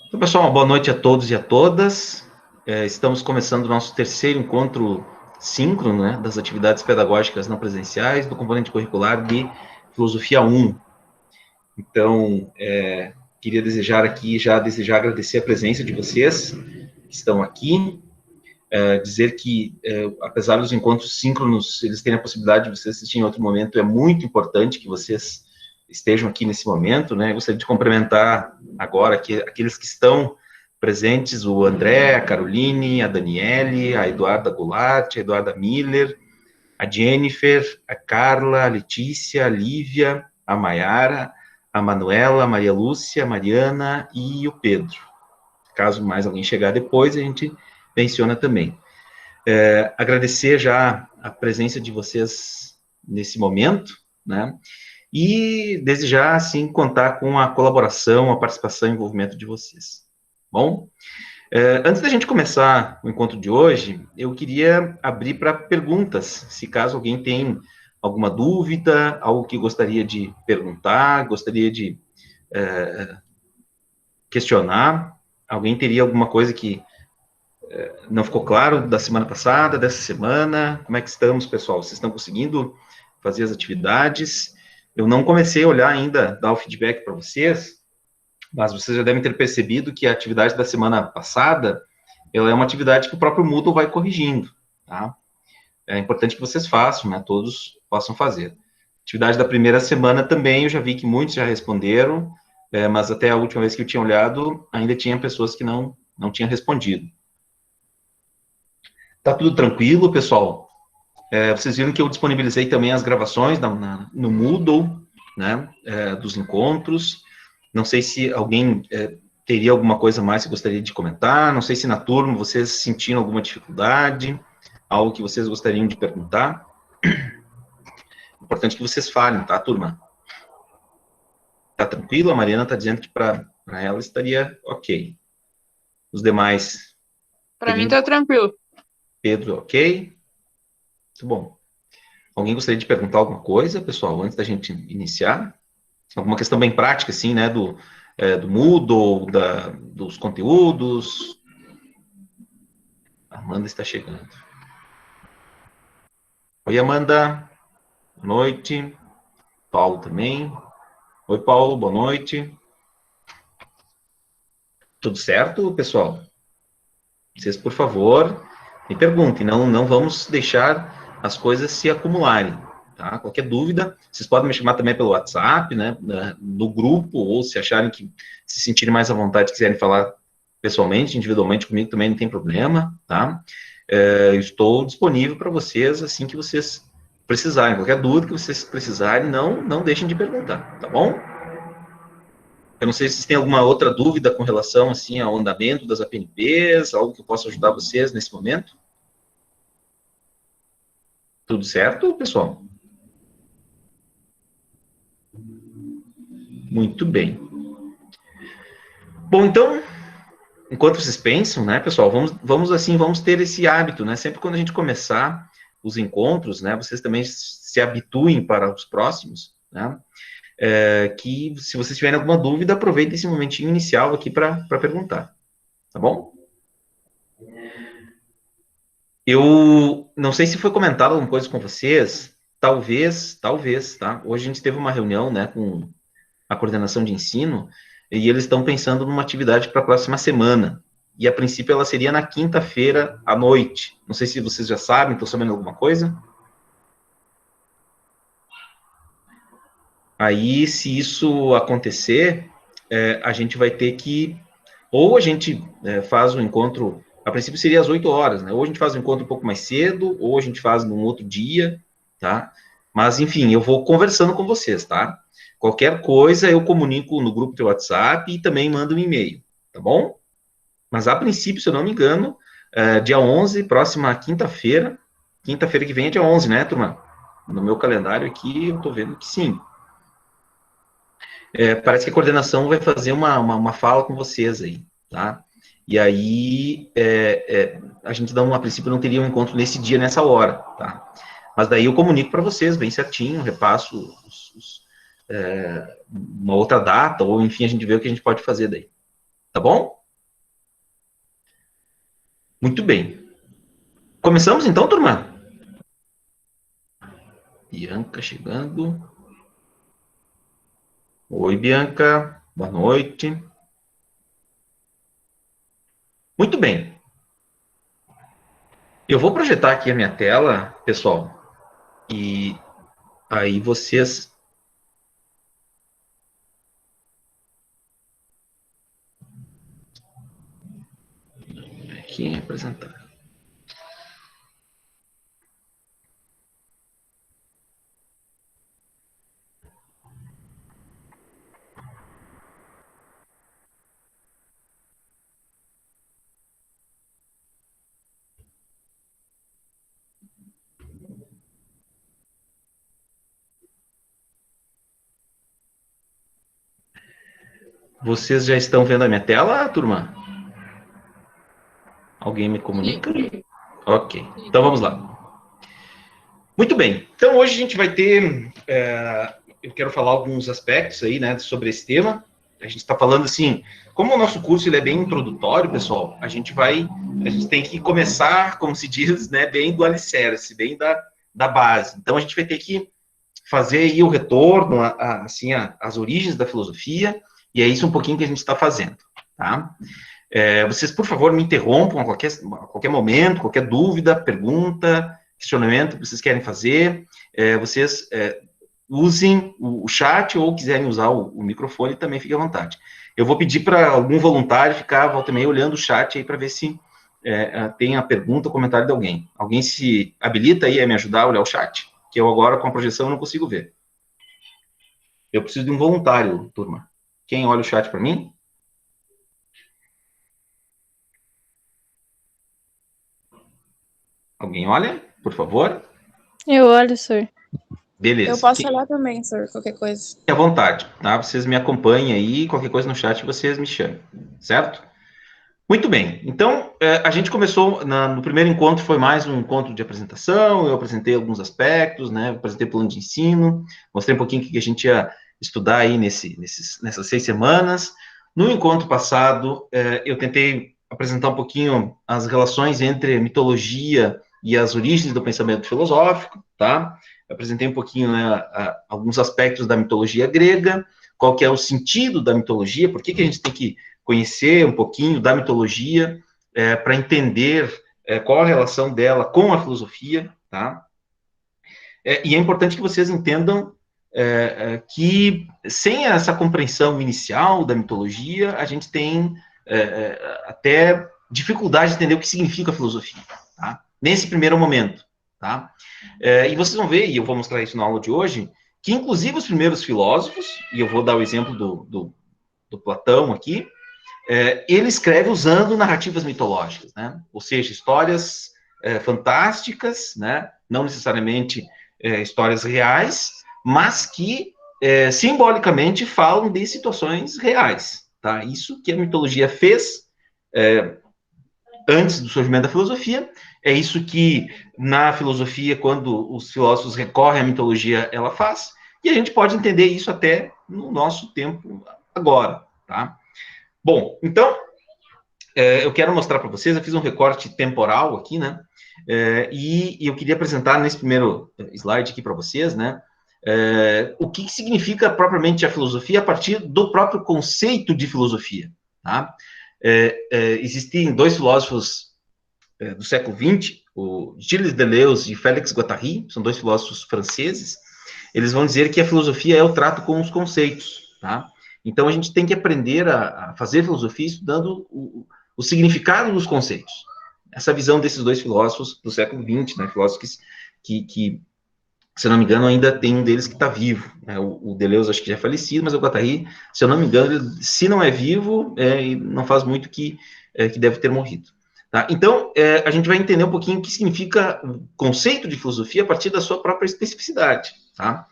Então, pessoal, uma boa noite a todos e a todas. Estamos começando o nosso terceiro encontro síncrono, né, das atividades pedagógicas não presenciais do componente curricular de Filosofia 1. Então, queria desejar agradecer a presença de vocês que estão aqui, dizer que, apesar dos encontros síncronos, eles terem a possibilidade de vocês assistirem em outro momento, é muito importante que vocês estejam aqui nesse momento, né? Gostaria de cumprimentar agora aqueles que estão presentes, o André, a Caroline, a Daniele, a Eduarda Goulart, a Eduarda Miller, a Jennifer, a Carla, a Letícia, a Lívia, a Maiara, a Manuela, a Maria Lúcia, a Mariana e o Pedro. Caso mais alguém chegar depois, a gente menciona também. Agradecer já a presença de vocês nesse momento, né? E desejar, assim, contar com a colaboração, a participação e envolvimento de vocês. Bom, antes da gente começar o encontro de hoje, eu queria abrir para perguntas, se caso alguém tem alguma dúvida, algo que gostaria de perguntar, gostaria de questionar, alguém teria alguma coisa que não ficou claro da semana passada, dessa semana, como é que estamos, pessoal? Vocês estão conseguindo fazer as atividades? Eu não comecei a olhar ainda, dar o feedback para vocês, mas vocês já devem ter percebido que a atividade da semana passada, ela é uma atividade que o próprio Moodle vai corrigindo, tá? É importante que vocês façam, né? Todos possam fazer. Atividade da primeira semana também, eu já vi que muitos já responderam, mas até a última vez que eu tinha olhado, ainda tinha pessoas que não tinham respondido. Tá tudo tranquilo, pessoal? Vocês viram que eu disponibilizei também as gravações no Moodle, né, dos encontros. Não sei se alguém teria alguma coisa mais que gostaria de comentar. Não sei se na turma vocês sentiram alguma dificuldade, algo que vocês gostariam de perguntar. Importante que vocês falem, tá, turma? Tá tranquilo? A Mariana tá dizendo que para ela estaria ok. Os demais? Para mim tá tranquilo. Pedro, ok? Muito bom. Alguém gostaria de perguntar alguma coisa, pessoal, antes da gente iniciar? Alguma questão bem prática, assim, né, do Moodle, dos conteúdos? A Amanda está chegando. Oi, Amanda. Boa noite. Paulo também. Oi, Paulo. Boa noite. Tudo certo, pessoal? Vocês, por favor, me perguntem. Não vamos deixar as coisas se acumularem. Tá? Qualquer dúvida, vocês podem me chamar também pelo WhatsApp, né, no grupo, ou se acharem que se sentirem mais à vontade, quiserem falar pessoalmente, individualmente comigo, também não tem problema, tá? Eu estou disponível para vocês assim que vocês precisarem. Qualquer dúvida que vocês precisarem, não deixem de perguntar, tá bom? Eu não sei se vocês têm alguma outra dúvida com relação, assim, ao andamento das APNPs, algo que eu possa ajudar vocês nesse momento. Tudo certo, pessoal? Muito bem. Bom, então, enquanto vocês pensam, né, pessoal, vamos ter esse hábito, né, sempre quando a gente começar os encontros, né, vocês também se habituem para os próximos, né, que se vocês tiverem alguma dúvida, aproveitem esse momentinho inicial aqui para perguntar, tá bom? Eu não sei se foi comentado alguma coisa com vocês, talvez, tá? Hoje a gente teve uma reunião, né, com a coordenação de ensino, e eles estão pensando numa atividade para a próxima semana. E a princípio ela seria na quinta-feira à noite. Não sei se vocês já sabem, estão sabendo alguma coisa? Aí, se isso acontecer, a gente vai ter que, ou a gente faz o encontro, a princípio seria às 8 horas, né? Ou a gente faz o encontro um pouco mais cedo, ou a gente faz num outro dia, tá? Mas, enfim, eu vou conversando com vocês, tá? Qualquer coisa eu comunico no grupo do WhatsApp e também mando um e-mail, tá bom? Mas a princípio, se eu não me engano, dia 11, próxima quinta-feira que vem é dia 11, né, turma? No meu calendário aqui eu tô vendo que sim. Parece que a coordenação vai fazer uma fala com vocês aí, tá? E aí, a gente, a princípio, não teria um encontro nesse dia, nessa hora, tá? Mas daí eu comunico para vocês bem certinho, repasso uma outra data, ou enfim, a gente vê o que a gente pode fazer daí. Tá bom? Muito bem. Começamos então, turma? Bianca chegando. Oi, Bianca. Boa noite. Muito bem. Eu vou projetar aqui a minha tela, pessoal, e aí vocês... Aqui, apresentar. Vocês já estão vendo a minha tela, turma? Alguém me comunica? Ok, então vamos lá. Muito bem, então hoje a gente vai ter, eu quero falar alguns aspectos aí, né, sobre esse tema. A gente está falando assim, como o nosso curso ele é bem introdutório, pessoal, a gente tem que começar, como se diz, né, bem do alicerce, bem da base. Então a gente vai ter que fazer aí o retorno, assim, às origens da filosofia, e é isso um pouquinho que a gente está fazendo, tá? Vocês, por favor, me interrompam a qualquer momento, qualquer dúvida, pergunta, questionamento que vocês querem fazer. Vocês usem o chat ou quiserem usar o microfone, também fique à vontade. Eu vou pedir para algum voluntário ficar, volta e meia, olhando o chat aí para ver se tem a pergunta ou comentário de alguém. Alguém se habilita aí a me ajudar a olhar o chat? Que eu agora, com a projeção, não consigo ver. Eu preciso de um voluntário, turma. Quem olha o chat para mim? Alguém olha, por favor? Eu olho, senhor. Eu Beleza. posso olhar também, senhor, qualquer coisa. Fique à vontade, tá? Vocês me acompanhem aí, qualquer coisa no chat vocês me chamem, certo? Muito bem. Então, a gente começou, no primeiro encontro foi mais um encontro de apresentação, eu apresentei alguns aspectos, né? Apresentei o plano de ensino, mostrei um pouquinho o que a gente ia estudar aí nessas 6 semanas. No encontro passado, eu tentei apresentar um pouquinho as relações entre mitologia e as origens do pensamento filosófico, tá? Eu apresentei um pouquinho, né, alguns aspectos da mitologia grega, qual que é o sentido da mitologia, por que a gente tem que conhecer um pouquinho da mitologia, para entender qual a relação dela com a filosofia, tá? E é importante que vocês entendam que sem essa compreensão inicial da mitologia, a gente tem até dificuldade de entender o que significa a filosofia, tá? Nesse primeiro momento, tá? E vocês vão ver, e eu vou mostrar isso na aula de hoje, que inclusive os primeiros filósofos, e eu vou dar o exemplo do Platão aqui, ele escreve usando narrativas mitológicas, né? Ou seja, histórias fantásticas, né? Não necessariamente histórias reais, mas que simbolicamente falam de situações reais, tá? Isso que a mitologia fez antes do surgimento da filosofia, é isso que na filosofia, quando os filósofos recorrem à mitologia, ela faz, e a gente pode entender isso até no nosso tempo agora, tá? Bom, então, eu quero mostrar para vocês, eu fiz um recorte temporal aqui, né? E eu queria apresentar nesse primeiro slide aqui para vocês, né? O que significa propriamente a filosofia a partir do próprio conceito de filosofia, tá? Existem dois filósofos do século XX, o Gilles Deleuze e Félix Guattari, são dois filósofos franceses. Eles vão dizer que a filosofia é o trato com os conceitos, tá? Então, a gente tem que aprender a fazer filosofia estudando o significado dos conceitos. Essa visão desses dois filósofos do século XX, né? Filósofos que se eu não me engano, ainda tem um deles que está vivo. Né? O Deleuze acho que já é falecido, mas o Guattari, se eu não me engano, ele, se não é vivo, não faz muito que deve ter morrido. Tá? Então, a gente vai entender um pouquinho o que significa o conceito de filosofia a partir da sua própria especificidade. Tá?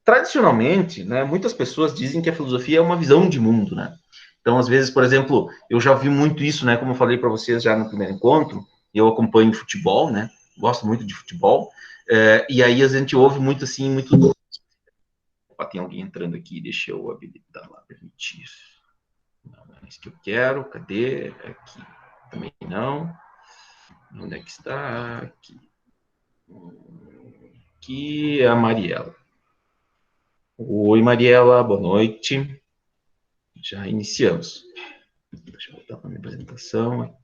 Tradicionalmente, né, muitas pessoas dizem que a filosofia é uma visão de mundo, né? Então, às vezes, por exemplo, eu já vi muito isso, né? Como eu falei para vocês já no primeiro encontro, eu acompanho futebol, né? Gosto muito de futebol, e aí a gente ouve muito assim, muito. Opa, tem alguém entrando aqui, deixa eu habilitar lá, permitir. Não é isso que eu quero, cadê? Aqui. Também não. Onde é que está? Aqui. Aqui é a Mariela. Oi, Mariela, boa noite. Já iniciamos. Deixa eu voltar para a minha apresentação.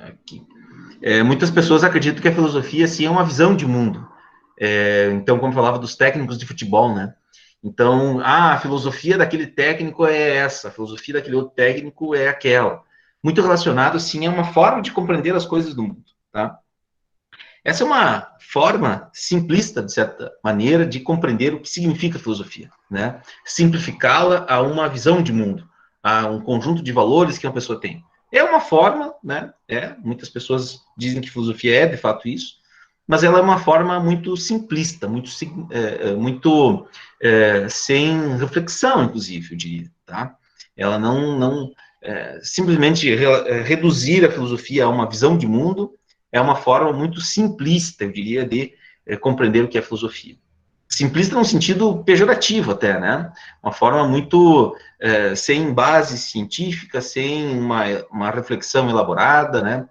Aqui. Muitas pessoas acreditam que a filosofia, sim, é uma visão de mundo. Então, como falava dos técnicos de futebol, né? Então, a filosofia daquele técnico é essa, a filosofia daquele outro técnico é aquela. Muito relacionado, sim, a uma forma de compreender as coisas do mundo, tá? Essa é uma forma simplista, de certa maneira, de compreender o que significa filosofia, né? Simplificá-la a uma visão de mundo, a um conjunto de valores que uma pessoa tem. É uma forma, né? Muitas pessoas dizem que filosofia é, de fato, isso, mas ela é uma forma muito simplista, muito sem reflexão, inclusive, eu diria, tá? Ela não simplesmente reduzir a filosofia a uma visão de mundo é uma forma muito simplista, eu diria, de compreender o que é filosofia. Simplista no sentido pejorativo até, né? Uma forma muito sem base científica, sem uma reflexão elaborada, né?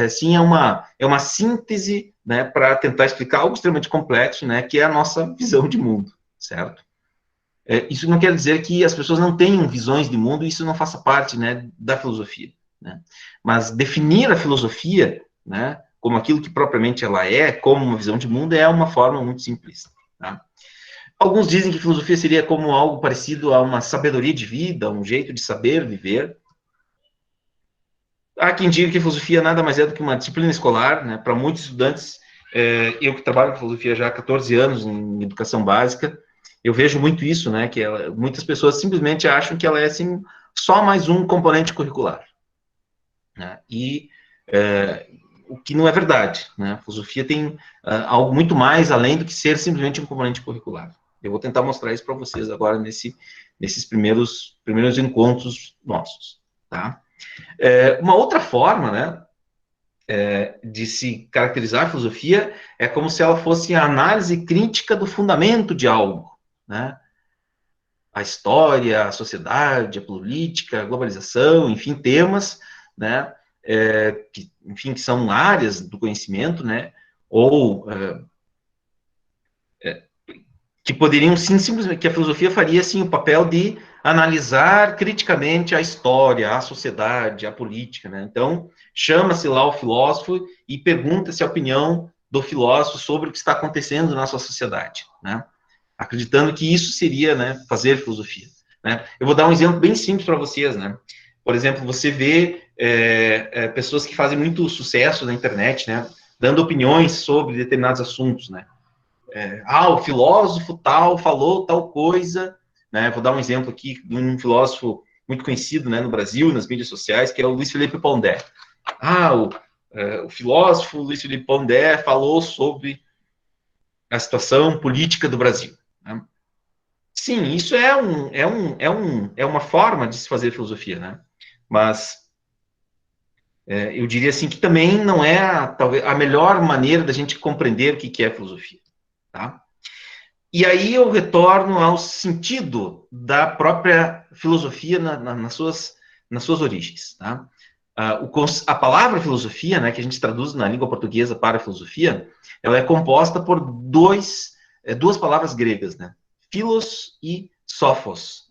Sim, é uma síntese, né, para tentar explicar algo extremamente complexo, né, que é a nossa visão de mundo, certo? Isso não quer dizer que as pessoas não tenham visões de mundo, isso não faça parte, né, da filosofia, né? Mas definir a filosofia, né, como aquilo que propriamente ela é, como uma visão de mundo, é uma forma muito simplista, tá? Alguns dizem que filosofia seria como algo parecido a uma sabedoria de vida, um jeito de saber viver. Há quem diga que filosofia nada mais é do que uma disciplina escolar, né? Para muitos estudantes, eu que trabalho com filosofia já há 14 anos em educação básica, eu vejo muito isso, né? Que muitas pessoas simplesmente acham que ela é assim, só mais um componente curricular, né? E o que não é verdade, né? A filosofia tem algo muito mais além do que ser simplesmente um componente curricular. Eu vou tentar mostrar isso para vocês agora nesses primeiros encontros nossos, tá? Uma outra forma, né, de se caracterizar a filosofia é como se ela fosse a análise crítica do fundamento de algo, né? A história, a sociedade, a política, a globalização, enfim, temas, né, que são áreas do conhecimento, né, ou que poderiam, sim, simplesmente, que a filosofia faria, sim, o papel de analisar criticamente a história, a sociedade, a política, né? Então, chama-se lá o filósofo e pergunta-se a opinião do filósofo sobre o que está acontecendo na sua sociedade, né? Acreditando que isso seria, né, fazer filosofia, né? Eu vou dar um exemplo bem simples para vocês, né? Por exemplo, você vê pessoas que fazem muito sucesso na internet, né, dando opiniões sobre determinados assuntos, né? O filósofo tal falou tal coisa, né? Vou dar um exemplo aqui de um filósofo muito conhecido, né, no Brasil, nas mídias sociais, que é o Luiz Felipe Pondé. O filósofo Luiz Felipe Pondé falou sobre a situação política do Brasil, né? Sim, isso é uma forma de se fazer filosofia, né? Mas eu diria assim que também não é talvez a melhor maneira da gente compreender o que é filosofia, tá? E aí eu retorno ao sentido da própria filosofia nas suas origens, tá? A palavra filosofia, né, que a gente traduz na língua portuguesa para filosofia, ela é composta por duas palavras gregas, né? Philos e sophos.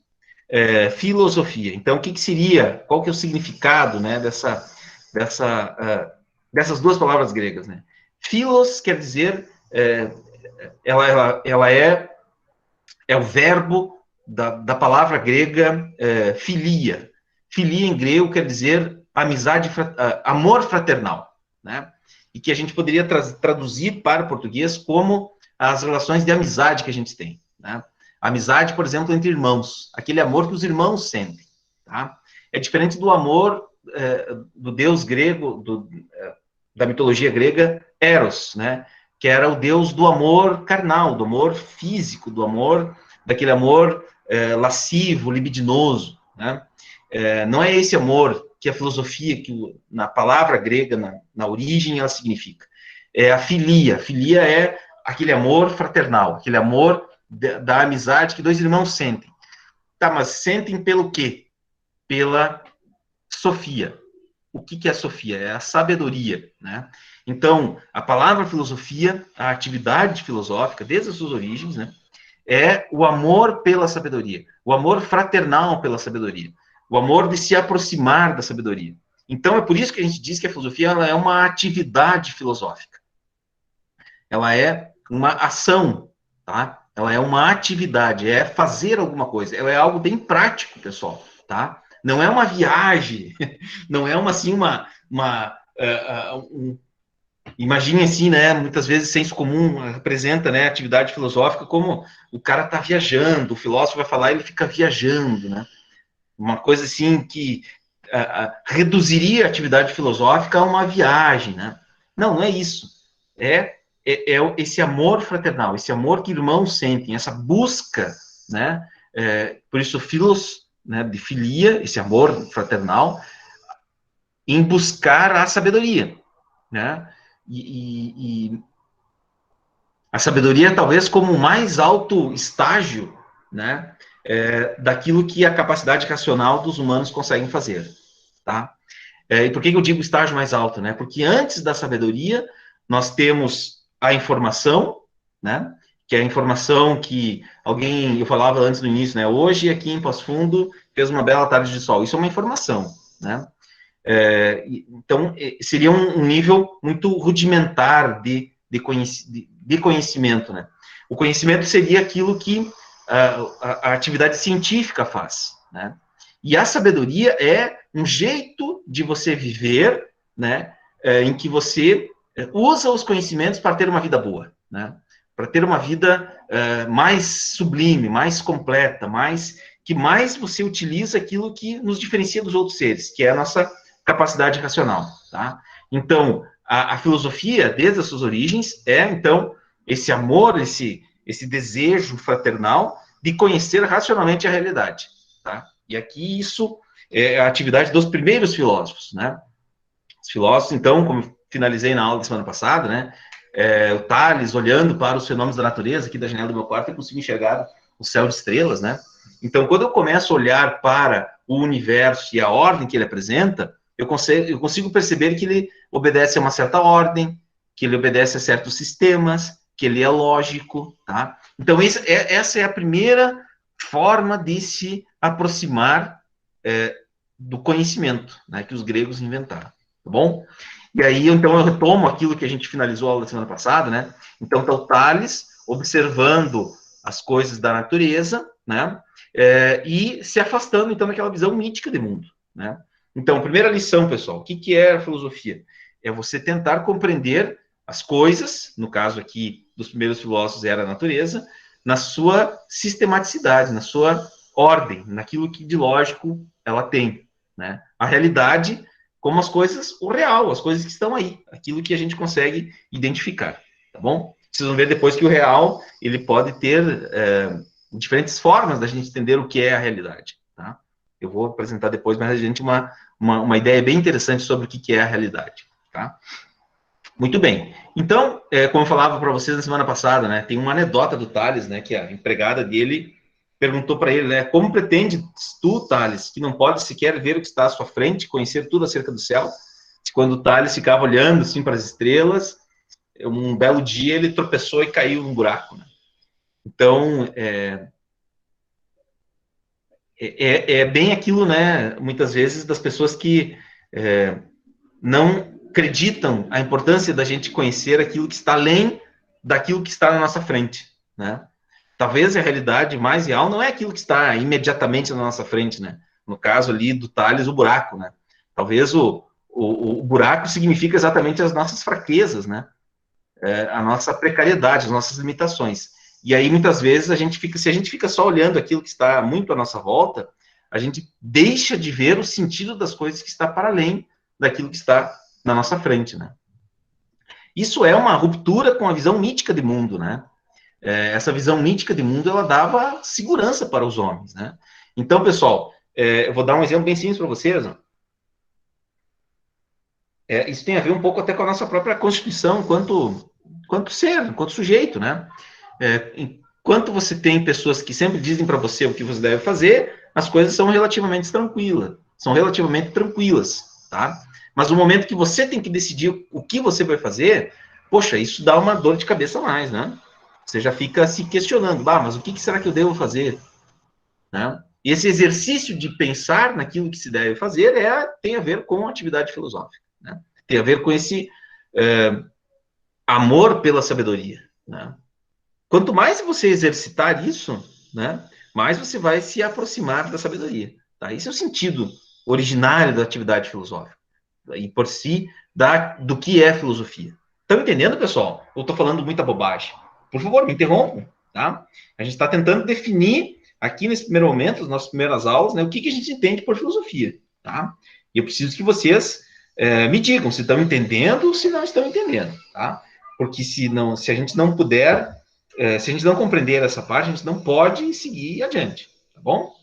Filosofia. Então, o que seria, qual que é o significado, né, dessas duas palavras gregas, né? Philos quer dizer ela é o verbo da palavra grega filia. Filia em grego quer dizer amizade, amor fraternal, né? E que a gente poderia traduzir para o português como as relações de amizade que a gente tem, né? Amizade, por exemplo, entre irmãos, aquele amor que os irmãos sentem, tá? É diferente do amor do deus grego, da mitologia grega, Eros, né? Que era o deus do amor carnal, do amor físico, daquele amor lascivo, libidinoso, né? Não é esse amor que a filosofia, na palavra grega, na origem, ela significa. É a filia. A filia é aquele amor fraternal, aquele amor da amizade que dois irmãos sentem. Tá, mas sentem pelo quê? Pela Sofia. o que é a sofia? É a sabedoria, né? Então, a palavra filosofia, a atividade filosófica, desde as suas origens, né, é o amor pela sabedoria, o amor fraternal pela sabedoria, o amor de se aproximar da sabedoria. Então, é por isso que a gente diz que a filosofia ela é uma atividade filosófica. Ela é uma ação, tá? Ela é uma atividade, é fazer alguma coisa. Ela é algo bem prático, pessoal, tá? Não é uma viagem, não é uma, assim, imagine assim, né? Muitas vezes senso comum representa, né, atividade filosófica como o cara está viajando, o filósofo vai falar e ele fica viajando, né? Uma coisa assim que reduziria a atividade filosófica a uma viagem, né? Não, não é isso. É esse amor fraternal, esse amor que irmãos sentem, essa busca, né? Por isso, né, de filia, esse amor fraternal, em buscar a sabedoria, né? E a sabedoria talvez como o mais alto estágio, né, daquilo que a capacidade racional dos humanos conseguem fazer, tá? E por que eu digo estágio mais alto, né? Porque antes da sabedoria nós temos a informação, né? Que é a informação que eu falava antes no início, né? Hoje aqui em Passo Fundo fez uma bela tarde de sol. Isso é uma informação, né? Então seria um nível muito rudimentar de conhecimento, né? O conhecimento seria aquilo que a atividade científica faz, né? E a sabedoria é um jeito de você viver, né? Em que você usa os conhecimentos para ter uma vida boa, né? Para ter uma vida mais sublime, mais completa, que mais você utiliza aquilo que nos diferencia dos outros seres, que é a nossa capacidade racional, tá? Então, a filosofia, desde as suas origens, então, esse amor, esse desejo fraternal de conhecer racionalmente a realidade, tá? E aqui isso é a atividade dos primeiros filósofos, né? Os filósofos, então, como finalizei na aula da semana passada, né? O Tales, olhando para os fenômenos da natureza, aqui da janela do meu quarto, eu consigo enxergar o céu de estrelas, né? Então, quando eu começo a olhar para o universo e a ordem que ele apresenta, eu consigo perceber que ele obedece a uma certa ordem, que ele obedece a certos sistemas, que ele é lógico, tá? Então, essa é a primeira forma de se aproximar do conhecimento, né, que os gregos inventaram, tá bom? E aí, então, eu retomo aquilo que a gente finalizou a aula da semana passada, né? Então, tá o Tales observando as coisas da natureza, né? E se afastando, então, daquela visão mítica de mundo, né? Então, primeira lição, pessoal, o que é a filosofia? É você tentar compreender as coisas, no caso aqui dos primeiros filósofos era a natureza, na sua sistematicidade, na sua ordem, naquilo que de lógico ela tem, né? A realidade como as coisas, o real, as coisas que estão aí, aquilo que a gente consegue identificar, tá bom? Vocês vão ver depois que o real, ele pode ter diferentes formas da gente entender o que é a realidade, tá? Eu vou apresentar depois, mas a gente uma ideia bem interessante sobre o que é a realidade, tá? Muito bem. Então, como eu falava para vocês na semana passada, né, tem uma anedota do Tales, né, que a empregada dele perguntou para ele, né, como pretende tu, Tales, que não pode sequer ver o que está à sua frente, conhecer tudo acerca do céu? Quando o Tales ficava olhando assim para as estrelas, um belo dia ele tropeçou e caiu num buraco, né? Então, é bem aquilo, né, muitas vezes, das pessoas que não acreditam a importância da gente conhecer aquilo que está além daquilo que está na nossa frente, né? Talvez a realidade mais real não é aquilo que está imediatamente na nossa frente, né? No caso ali do Tales, o buraco, né? Talvez o buraco significa exatamente as nossas fraquezas, né? A nossa precariedade, as nossas limitações. E aí, muitas vezes, se a gente fica só olhando aquilo que está muito à nossa volta, a gente deixa de ver o sentido das coisas que está para além daquilo que está na nossa frente, né? Isso é uma ruptura com a visão mítica de mundo, né? Essa visão mítica de mundo, ela dava segurança para os homens, né? Então, pessoal, eu vou dar um exemplo bem simples para vocês. Isso tem a ver um pouco até com a nossa própria constituição quanto ser, enquanto sujeito, né? Enquanto você tem pessoas que sempre dizem para você o que você deve fazer, as coisas são relativamente tranquilas, tá? Mas no momento que você tem que decidir o que você vai fazer, poxa, isso dá uma dor de cabeça a mais, né? Você já fica se questionando, mas o que será que eu devo fazer? Né? E esse exercício de pensar naquilo que se deve fazer tem a ver com a atividade filosófica, né? Tem a ver com esse amor pela sabedoria, né? Quanto mais você exercitar isso, né, mais você vai se aproximar da sabedoria. Tá? Esse é o sentido originário da atividade filosófica. E por si, do que é filosofia. Estão entendendo, pessoal? Eu estou falando muita bobagem. Por favor, me interrompam. Tá? A gente está tentando definir, aqui nesse primeiro momento, nas nossas primeiras aulas, né, o que a gente entende por filosofia. Tá? E eu preciso que vocês me digam se estão entendendo ou se não estão entendendo. Tá? Porque se a gente não puder... se a gente não compreender essa parte, a gente não pode seguir adiante, tá bom?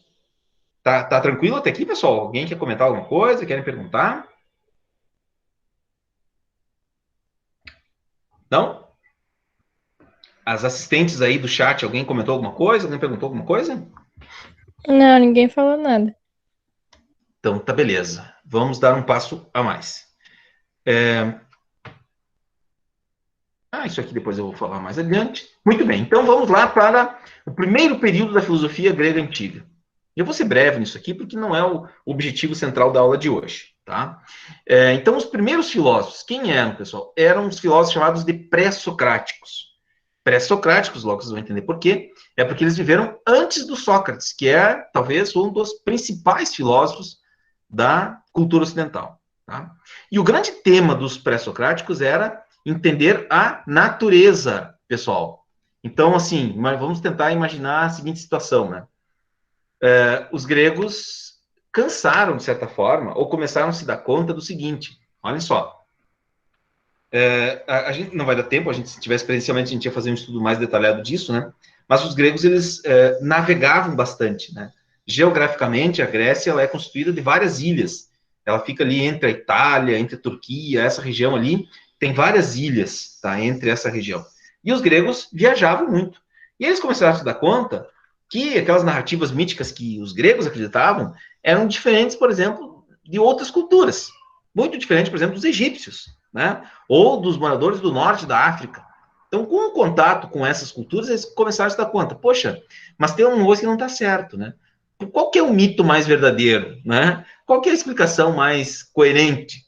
Tá tranquilo até aqui, pessoal? Alguém quer comentar alguma coisa? Querem perguntar? Não? As assistentes aí do chat, alguém comentou alguma coisa? Alguém perguntou alguma coisa? Não, ninguém falou nada. Então, tá beleza. Vamos dar um passo a mais. Isso aqui depois eu vou falar mais adiante. Muito bem, então vamos lá para o primeiro período da filosofia grega antiga. Eu vou ser breve nisso aqui, porque não é o objetivo central da aula de hoje. Tá? Então, os primeiros filósofos, quem eram, pessoal? Eram os filósofos chamados de pré-socráticos. Pré-socráticos, logo vocês vão entender por quê. É porque eles viveram antes do Sócrates, que é, talvez, um dos principais filósofos da cultura ocidental. Tá? E o grande tema dos pré-socráticos era entender a natureza, pessoal. Então, assim, vamos tentar imaginar a seguinte situação, né? Os gregos cansaram, de certa forma, ou começaram a se dar conta do seguinte, olhem só, a gente não vai dar tempo, se tivesse presencialmente, a gente ia fazer um estudo mais detalhado disso, né? Mas os gregos, eles navegavam bastante, né? Geograficamente, a Grécia, ela é constituída de várias ilhas. Ela fica ali entre a Itália, entre a Turquia, essa região ali, tem várias ilhas, tá? Entre essa região. E os gregos viajavam muito. E eles começaram a se dar conta que aquelas narrativas míticas que os gregos acreditavam eram diferentes, por exemplo, de outras culturas. Muito diferente, por exemplo, dos egípcios, né? Ou dos moradores do norte da África. Então, com o contato com essas culturas, eles começaram a se dar conta, poxa, mas tem um negócio que não está certo, né? Qual que é o mito mais verdadeiro, né? Qual que é a explicação mais coerente?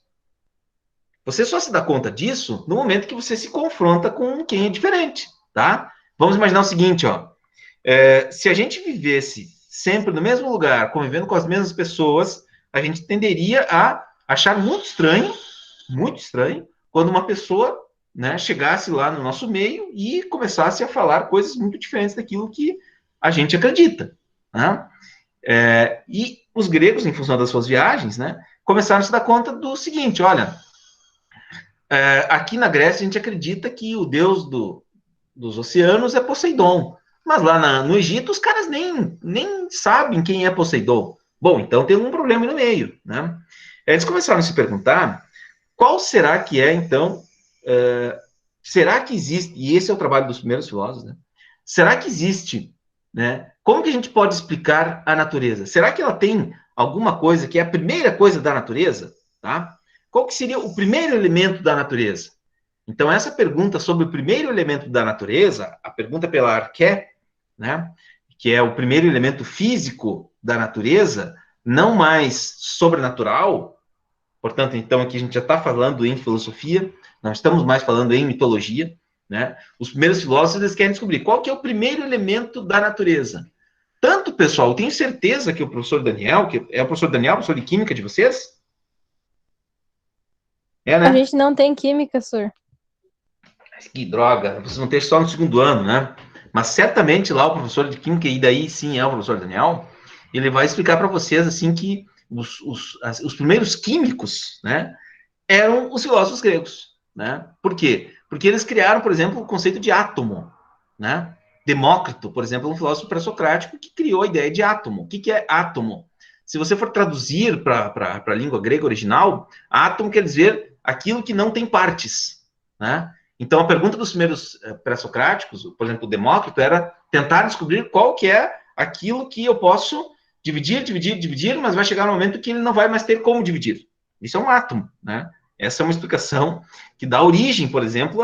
Você só se dá conta disso no momento que você se confronta com quem é diferente, tá? Vamos imaginar o seguinte, ó. Se a gente vivesse sempre no mesmo lugar, convivendo com as mesmas pessoas, a gente tenderia a achar muito estranho, quando uma pessoa, né, chegasse lá no nosso meio e começasse a falar coisas muito diferentes daquilo que a gente acredita. Né? E os gregos, em função das suas viagens, né, começaram a se dar conta do seguinte, olha, aqui na Grécia a gente acredita que o deus dos oceanos é Poseidon, mas lá no Egito os caras nem sabem quem é Poseidon. Bom, então tem um problema no meio. Né? Eles começaram a se perguntar qual será que é, então, será que existe, e esse é o trabalho dos primeiros filósofos, né? Será que existe, né? Como que a gente pode explicar a natureza? Será que ela tem alguma coisa que é a primeira coisa da natureza? Tá? Qual que seria o primeiro elemento da natureza? Então, essa pergunta sobre o primeiro elemento da natureza, a pergunta pela Arqué, né? Que é o primeiro elemento físico da natureza, não mais sobrenatural. Portanto, então, aqui a gente já está falando em filosofia, não estamos mais falando em mitologia, né? Os primeiros filósofos, eles querem descobrir qual que é o primeiro elemento da natureza. Tanto, pessoal, eu tenho certeza que o professor Daniel, que é o professor Daniel, professor de química de vocês? Né? A gente não tem química, senhor. Que droga, vocês vão ter só no segundo ano, né? Mas certamente lá o professor de química, e daí sim é o professor Daniel, ele vai explicar para vocês, assim, que os primeiros químicos, né, eram os filósofos gregos, né? Por quê? Porque eles criaram, por exemplo, o conceito de átomo, né? Demócrito, por exemplo, é um filósofo pré-socrático que criou a ideia de átomo. O que é átomo? Se você for traduzir para a língua grega original, átomo quer dizer aquilo que não tem partes, né? Então, a pergunta dos primeiros pré-socráticos, por exemplo, o Demócrito, era tentar descobrir qual que é aquilo que eu posso dividir, mas vai chegar um momento que ele não vai mais ter como dividir. Isso é um átomo, né? Essa é uma explicação que dá origem, por exemplo,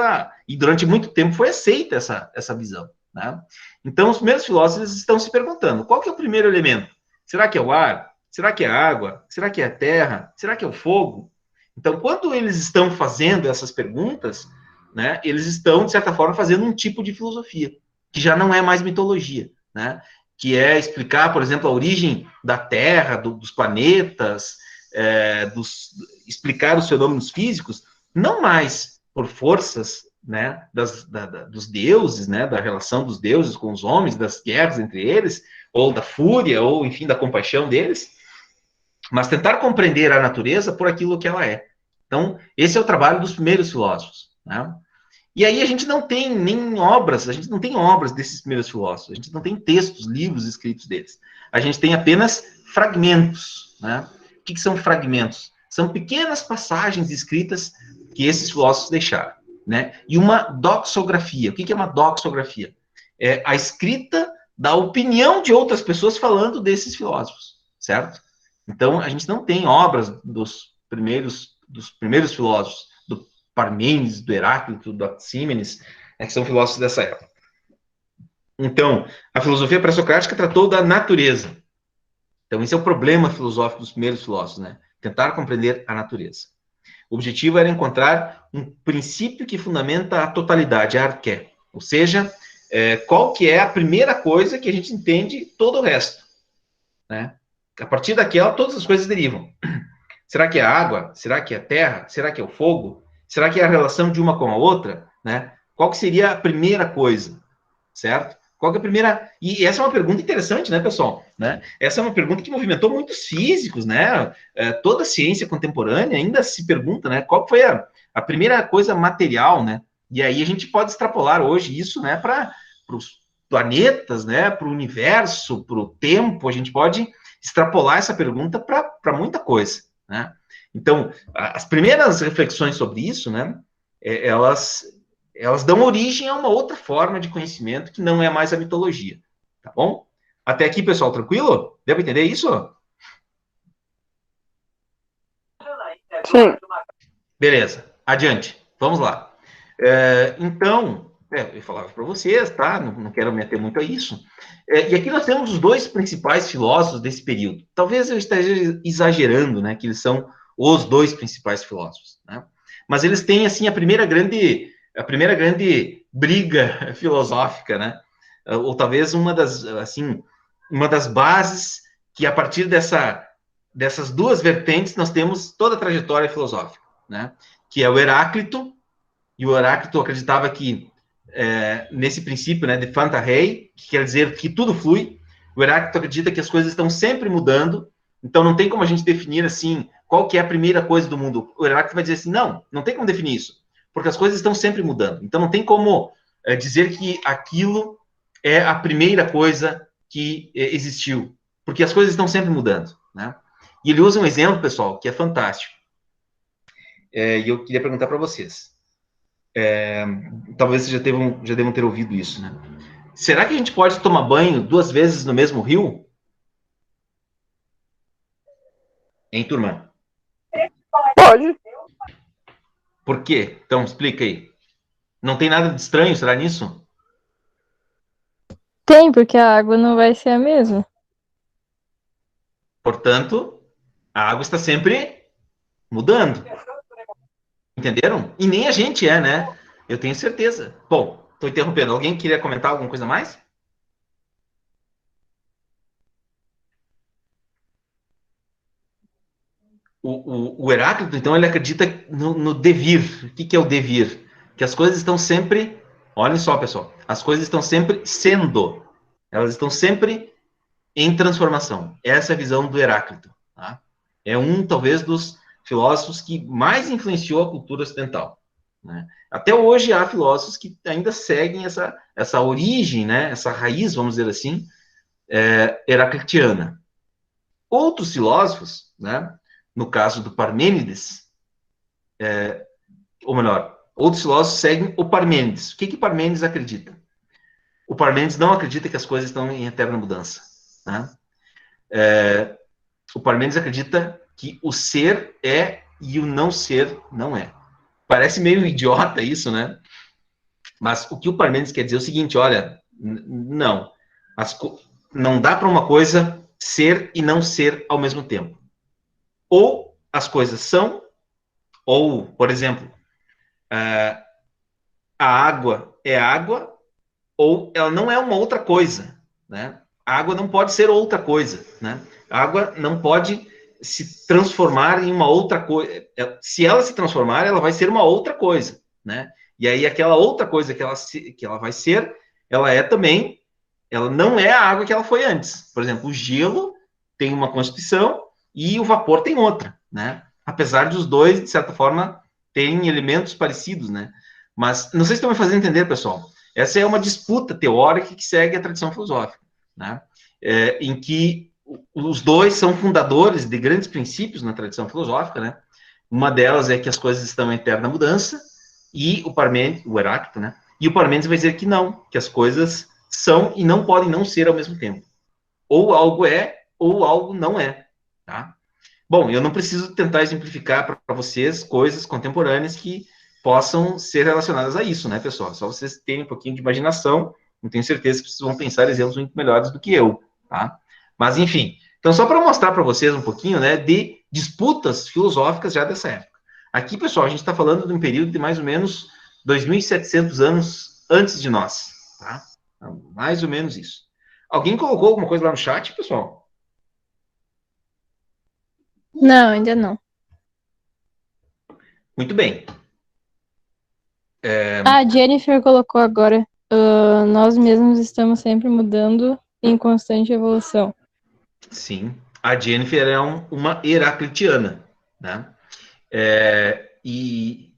e durante muito tempo foi aceita essa visão, né? Então, os primeiros filósofos estão se perguntando, qual que é o primeiro elemento? Será que é o ar? Será que é a água? Será que é a terra? Será que é o fogo? Então, quando eles estão fazendo essas perguntas, né, eles estão, de certa forma, fazendo um tipo de filosofia, que já não é mais mitologia, né? Que é explicar, por exemplo, a origem da Terra, dos planetas, explicar os fenômenos físicos, não mais por forças, né, dos deuses, né, da relação dos deuses com os homens, das guerras entre eles, ou da fúria, ou, enfim, da compaixão deles, mas tentar compreender a natureza por aquilo que ela é. Então, esse é o trabalho dos primeiros filósofos, né? E aí a gente não tem nem obras, a gente não tem obras desses primeiros filósofos, a gente não tem textos, livros escritos deles. A gente tem apenas fragmentos, né? O que são fragmentos? São pequenas passagens escritas que esses filósofos deixaram, né? E uma doxografia. O que é uma doxografia? É a escrita da opinião de outras pessoas falando desses filósofos, certo? Então, a gente não tem obras dos primeiros filósofos, do Parmênides, do Heráclito, do Anaxímenes, que são filósofos dessa época. Então, a filosofia pré-socrática tratou da natureza. Então, esse é o problema filosófico dos primeiros filósofos, né? Tentar compreender a natureza. O objetivo era encontrar um princípio que fundamenta a totalidade, a arqué. Ou seja, qual que é a primeira coisa que a gente entende todo o resto, né? A partir daquela, todas as coisas derivam. Será que é a água? Será que é a terra? Será que é o fogo? Será que é a relação de uma com a outra? Né? Qual que seria a primeira coisa? Certo? Qual que é a primeira... E essa é uma pergunta interessante, né, pessoal? Né? Essa é uma pergunta que movimentou muitos físicos, né? Toda a ciência contemporânea ainda se pergunta, né? Qual foi a primeira coisa material, né? E aí a gente pode extrapolar hoje isso, né, para os planetas, né, para o universo, para o tempo. A gente pode extrapolar essa pergunta para muita coisa, né? Então, as primeiras reflexões sobre isso, né, elas dão origem a uma outra forma de conhecimento que não é mais a mitologia, tá bom? Até aqui, pessoal, tranquilo? Deu para entender isso? Sim. Beleza, adiante, vamos lá. Então, eu falava para vocês, tá? Não quero me ater muito a isso. E aqui nós temos os dois principais filósofos desse período. Talvez eu esteja exagerando, né? Que eles são os dois principais filósofos, né? Mas eles têm, assim, a primeira grande briga filosófica, né? Ou talvez uma das bases que, a partir dessas duas vertentes, nós temos toda a trajetória filosófica, né? Que é o Heráclito, e o Heráclito acreditava que, nesse princípio, né, de Phanta Rei, que quer dizer que tudo flui. O Heráclito acredita que as coisas estão sempre mudando, então não tem como a gente definir, assim, qual que é a primeira coisa do mundo. O Heráclito vai dizer assim, não tem como definir isso, porque as coisas estão sempre mudando. Então não tem como dizer que aquilo é a primeira coisa que existiu, porque as coisas estão sempre mudando, né? E ele usa um exemplo, pessoal, que é fantástico. E eu queria perguntar para vocês. Talvez vocês já devam ter ouvido isso, né? Será que a gente pode tomar banho 2 vezes no mesmo rio? Hein, turma? Pode. Por quê? Então, explica aí. Não tem nada de estranho, será nisso? Tem, porque a água não vai ser a mesma. Portanto, a água está sempre mudando. Entenderam? E nem a gente né? Eu tenho certeza. Bom, estou interrompendo. Alguém queria comentar alguma coisa mais? O Heráclito, então, ele acredita no devir. O que é o devir? Que as coisas estão sempre... Olhem só, pessoal. As coisas estão sempre sendo. Elas estão sempre em transformação. Essa é a visão do Heráclito. Tá? É talvez, dos filósofos que mais influenciou a cultura ocidental. Né? Até hoje há filósofos que ainda seguem essa origem, né? Essa raiz, vamos dizer assim, heraclitiana. Outros filósofos, né? No caso do Parmênides, ou melhor, outros filósofos seguem o Parmênides. O que Parmênides acredita? O Parmênides não acredita que as coisas estão em eterna mudança. Né? O Parmênides acredita que o ser é e o não ser não é. Parece meio idiota isso, né? Mas o que o Parmênides quer dizer é o seguinte, olha, não. Não dá para uma coisa ser e não ser ao mesmo tempo. Ou as coisas são, ou, por exemplo, a água é água, ou ela não é uma outra coisa, né? A água não pode ser outra coisa, né? A água não pode se transformar em uma outra coisa. Se ela se transformar, ela vai ser uma outra coisa, né? E aí aquela outra coisa que ela vai ser, ela é também, ela não é a água que ela foi antes. Por exemplo, o gelo tem uma constituição e o vapor tem outra, né? Apesar de os dois, de certa forma, terem elementos parecidos, né? Mas não sei se estão me fazendo entender, pessoal. Essa é uma disputa teórica que segue a tradição filosófica, né? Em que os dois são fundadores de grandes princípios na tradição filosófica, né? Uma delas é que as coisas estão em eterna mudança, e o Heráclito, né? E o Parmênides vai dizer que não, que as coisas são e não podem não ser ao mesmo tempo. Ou algo é, ou algo não é, tá? Bom, eu não preciso tentar exemplificar para vocês coisas contemporâneas que possam ser relacionadas a isso, né, pessoal? Só vocês terem um pouquinho de imaginação, eu tenho certeza que vocês vão pensar exemplos muito melhores do que eu, tá? Mas, enfim, então só para mostrar para vocês um pouquinho, né, de disputas filosóficas já dessa época. Aqui, pessoal, a gente está falando de um período de mais ou menos 2.700 anos antes de nós, tá? Então, mais ou menos isso. Alguém colocou alguma coisa lá no chat, pessoal? Não, ainda não. Muito bem. A Jennifer colocou agora. Nós mesmos estamos sempre mudando em constante evolução. Sim. A Jennifer é uma heraclitiana, né? E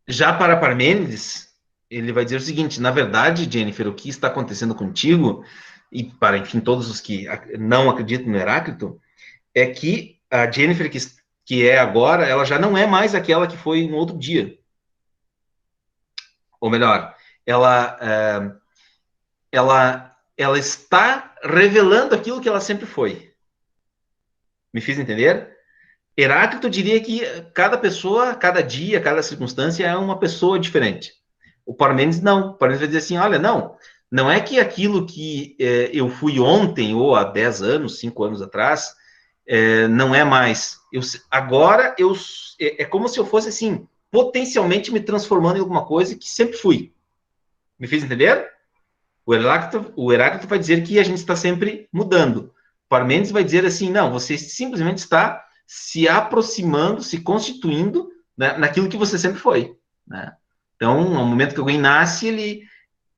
já para Parmênides, ele vai dizer o seguinte: na verdade, Jennifer, o que está acontecendo contigo, e para, enfim, todos os que não acreditam no Heráclito, é que a Jennifer que é agora, ela já não é mais aquela que foi um outro dia. Ou melhor, ela está revelando aquilo que ela sempre foi. Me fiz entender? Heráclito diria que cada pessoa, cada dia, cada circunstância é uma pessoa diferente. O Parmênides não. O Parmênides vai dizer assim, olha, não é que aquilo que eu fui ontem, ou há 10 anos, 5 anos atrás, não é mais. Agora, é como se eu fosse, assim, potencialmente me transformando em alguma coisa que sempre fui. Me fiz entender? O Heráclito vai dizer que a gente está sempre mudando. O Parmênides vai dizer assim, não, você simplesmente está se aproximando, se constituindo, né, naquilo que você sempre foi, né? Então, no momento que alguém nasce, ele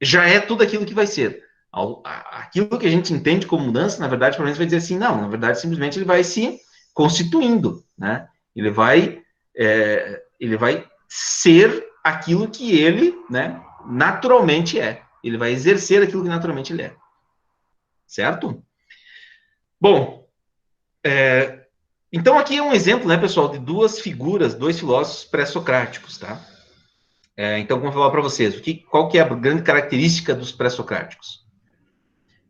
já é tudo aquilo que vai ser. Aquilo que a gente entende como mudança, na verdade, o Parmênides vai dizer assim, não, na verdade, simplesmente ele vai se constituindo, né? Ele vai ser aquilo que ele, né, naturalmente é. Ele vai exercer aquilo que naturalmente ele é. Certo? Bom, então aqui é um exemplo, né, pessoal, de duas figuras, dois filósofos pré-socráticos, tá? Então, como eu vou falar para vocês, qual que é a grande característica dos pré-socráticos?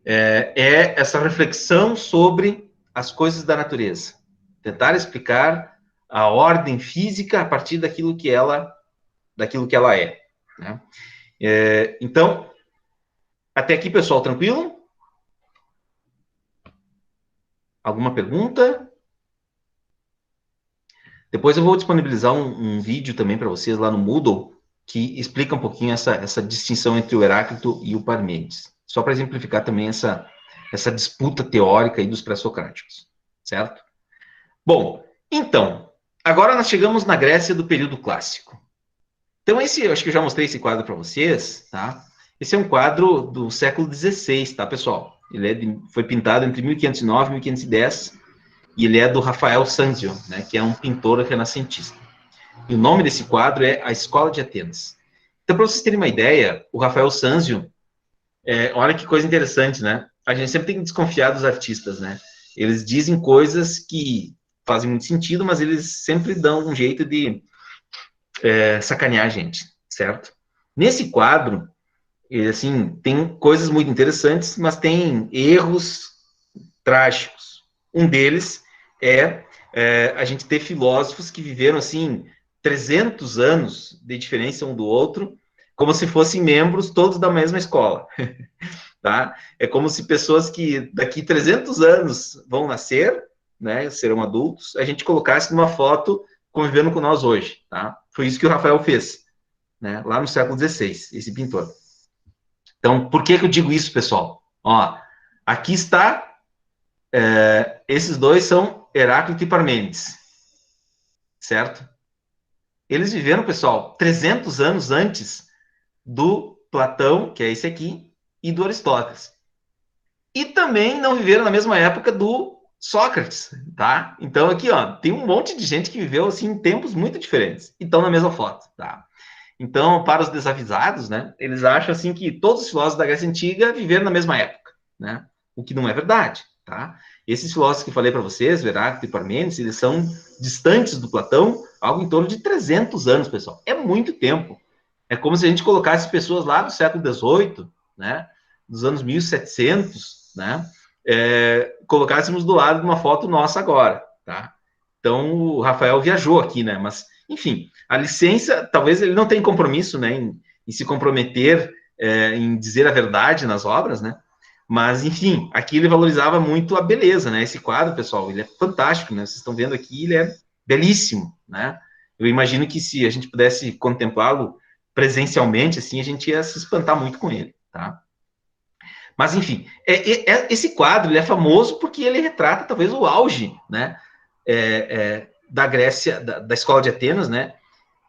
Essa reflexão sobre as coisas da natureza. Tentar explicar a ordem física a partir daquilo que ela é. Né? Então, até aqui, pessoal, tranquilo? Alguma pergunta? Depois eu vou disponibilizar um vídeo também para vocês lá no Moodle, que explica um pouquinho essa distinção entre o Heráclito e o Parmênides. Só para exemplificar também essa disputa teórica aí dos pré-socráticos. Certo? Bom, então, agora nós chegamos na Grécia do período clássico. Então, eu acho que eu já mostrei esse quadro para vocês, tá? Esse é um quadro do século XVI, tá, pessoal? Ele foi pintado entre 1509 e 1510, e ele é do Rafael Sanzio, né, que é um pintor renascentista. E o nome desse quadro é A Escola de Atenas. Então, para vocês terem uma ideia, o Rafael Sanzio, olha que coisa interessante, né? A gente sempre tem que desconfiar dos artistas, né? Eles dizem coisas que fazem muito sentido, mas eles sempre dão um jeito de sacanear a gente, certo? Nesse quadro, assim, tem coisas muito interessantes, mas tem erros trágicos. Um deles é a gente ter filósofos que viveram, assim, 300 anos de diferença um do outro, como se fossem membros todos da mesma escola, tá? É como se pessoas que daqui 300 anos vão nascer, né, serão adultos, a gente colocasse numa foto convivendo com nós hoje, tá? Foi isso que o Rafael fez, né, lá no século XVI, esse pintor. Então, por que eu digo isso, pessoal? Ó, aqui está, esses dois são Heráclito e Parmênides, certo? Eles viveram, pessoal, 300 anos antes do Platão, que é esse aqui, e do Aristóteles. E também não viveram na mesma época do Sócrates, tá? Então aqui, ó, tem um monte de gente que viveu, assim, em tempos muito diferentes e estão na mesma foto, tá? Então, para os desavisados, né, eles acham, assim, que todos os filósofos da Grécia Antiga viveram na mesma época, né? O que não é verdade, tá? Esses filósofos que falei para vocês, Heráclito e Parmênides, eles são distantes do Platão, algo em torno de 300 anos, pessoal. É muito tempo. É como se a gente colocasse pessoas lá do século XVIII, né, dos anos 1700, né, colocássemos do lado de uma foto nossa agora, tá? Então, o Rafael viajou aqui, né, mas, enfim, a licença, talvez ele não tenha compromisso, né, em se comprometer, em dizer a verdade nas obras, né, mas, enfim, aqui ele valorizava muito a beleza, né, esse quadro, pessoal, ele é fantástico, né, vocês estão vendo aqui, ele é belíssimo, né, eu imagino que se a gente pudesse contemplá-lo presencialmente, assim, a gente ia se espantar muito com ele, tá? Mas, enfim, esse quadro ele é famoso porque ele retrata, talvez, o auge, né, da Grécia, da escola de Atenas, né,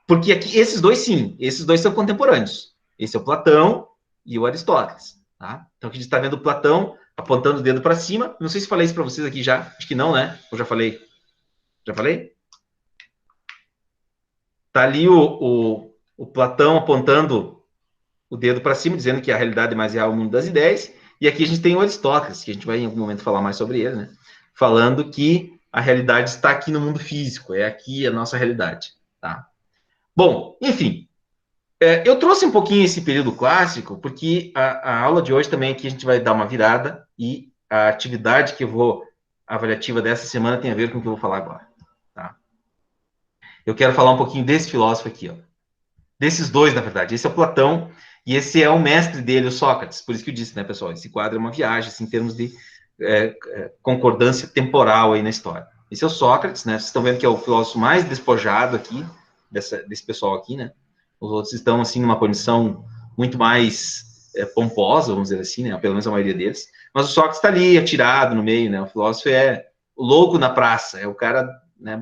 porque aqui, esses dois, sim, esses dois são contemporâneos. Esse é o Platão e o Aristóteles, tá? Então, aqui a gente está vendo o Platão apontando o dedo para cima. Não sei se falei isso para vocês aqui já, acho que não, né? Ou já falei? Já falei? Tá ali o Platão apontando o dedo para cima, dizendo que a realidade mais real é o mundo das ideias, e aqui a gente tem o Aristóteles, que a gente vai em algum momento falar mais sobre ele, né? Falando que a realidade está aqui no mundo físico, é aqui a nossa realidade, tá? Bom, enfim, eu trouxe um pouquinho esse período clássico, porque a aula de hoje também aqui a gente vai dar uma virada, e a atividade que eu vou, avaliativa dessa semana tem a ver com o que eu vou falar agora, tá? Eu quero falar um pouquinho desse filósofo aqui, ó. Desses dois, na verdade. Esse é o Platão, e esse é o mestre dele, o Sócrates. Por isso que eu disse, né, pessoal, esse quadro é uma viagem, assim, em termos de concordância temporal aí na história. Esse é o Sócrates, né, vocês estão vendo que é o filósofo mais despojado aqui, desse pessoal aqui, né, os outros estão, assim, numa condição muito mais pomposa, vamos dizer assim, né, pelo menos a maioria deles, mas o Sócrates está ali, atirado no meio, né, o filósofo é o louco na praça, é o cara, né,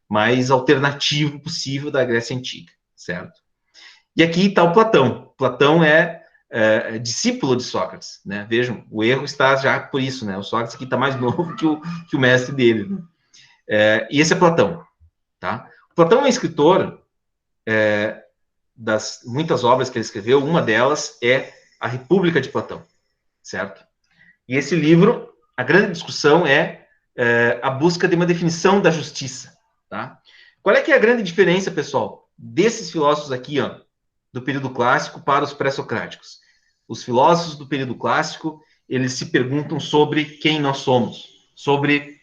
mais alternativo possível da Grécia Antiga, certo? E aqui está o Platão. Platão é discípulo de Sócrates, né? Vejam, o erro está já por isso, né? O Sócrates aqui está mais novo que o mestre dele, né? E esse é Platão, tá? O Platão é um escritor das muitas obras que ele escreveu, uma delas é A República de Platão, certo? E esse livro, a grande discussão é a busca de uma definição da justiça, tá? Qual é que é a grande diferença, pessoal, desses filósofos aqui, ó, do período clássico para os pré-socráticos? Os filósofos do período clássico, eles se perguntam sobre quem nós somos, sobre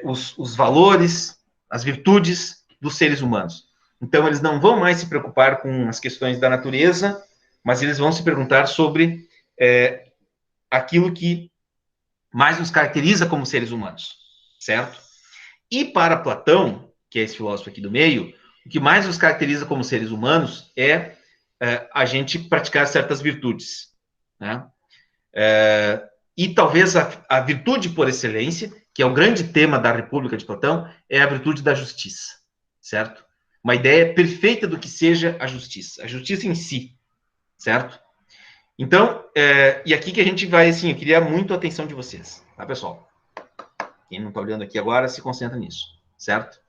os valores, as virtudes dos seres humanos. Então, eles não vão mais se preocupar com as questões da natureza, mas eles vão se perguntar sobre aquilo que mais nos caracteriza como seres humanos, certo? E para Platão, que é esse filósofo aqui do meio, o que mais nos caracteriza como seres humanos é a gente praticar certas virtudes, né? E talvez a virtude por excelência, que é o grande tema da República de Platão, é a virtude da justiça, certo? Uma ideia perfeita do que seja a justiça em si, certo? Então, e aqui que a gente vai, assim, eu queria muito a atenção de vocês, tá, pessoal? Quem não está olhando aqui agora, se concentra nisso, certo?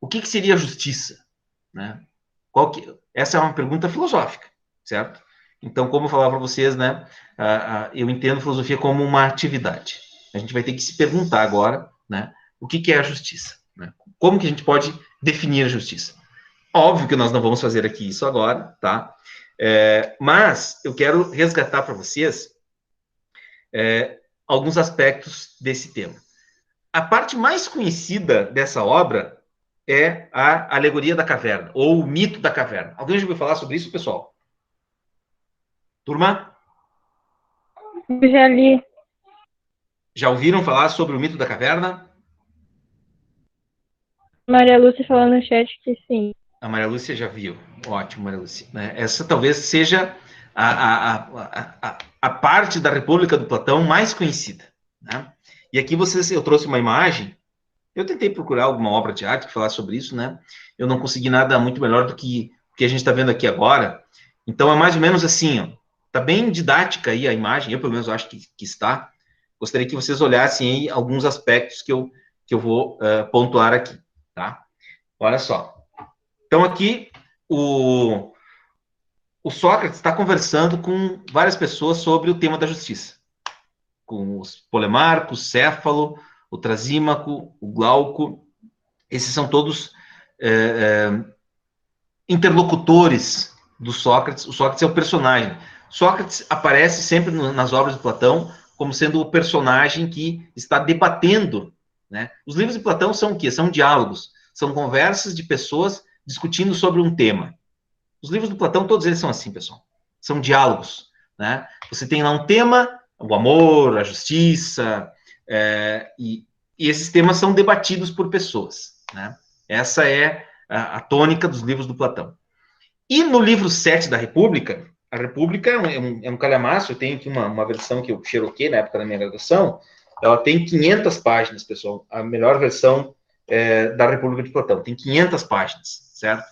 O que seria justiça, né? Essa é uma pergunta filosófica, certo? Então, como eu falava para vocês, né, eu entendo filosofia como uma atividade. A gente vai ter que se perguntar agora, né, o que é a justiça, né? Como que a gente pode definir a justiça? Óbvio que nós não vamos fazer aqui isso agora, tá? Mas eu quero resgatar para vocês alguns aspectos desse tema. a parte mais conhecida dessa obra é a Alegoria da Caverna, ou o Mito da Caverna. Alguém já ouviu falar sobre isso, pessoal? Turma? Já li. Já ouviram falar sobre o Mito da Caverna? Maria Lúcia falou no chat que sim. A Maria Lúcia já viu. Ótimo, Maria Lúcia. Né? Essa talvez seja a parte da República do Platão mais conhecida. Né? E aqui eu trouxe uma imagem. Eu tentei procurar alguma obra de arte que falasse sobre isso, né? Eu não consegui nada muito melhor do que o que a gente está vendo aqui agora. Então, é mais ou menos assim, ó. Tá bem didática aí a imagem, eu pelo menos acho que está. Gostaria que vocês olhassem aí alguns aspectos que eu vou pontuar aqui, tá? Olha só. Então, aqui, o Sócrates está conversando com várias pessoas sobre o tema da justiça. Com os Polemarco, o Céfalo, o Trasímaco, o Glauco. Esses são todos interlocutores do Sócrates. O Sócrates é o personagem. Sócrates aparece sempre nas obras de Platão como sendo o personagem que está debatendo. Né? Os livros de Platão são o quê? São diálogos. São conversas de pessoas discutindo sobre um tema. Os livros do Platão, todos eles são assim, pessoal. São diálogos. Né? Você tem lá um tema, o amor, a justiça, e esses temas são debatidos por pessoas. Né? Essa é a tônica dos livros do Platão. E no livro 7 da República, a República é um calhamaço, eu tenho aqui uma versão que eu xeroquei na época da minha graduação, ela tem 500 páginas, pessoal, a melhor versão da República de Platão, tem 500 páginas, certo?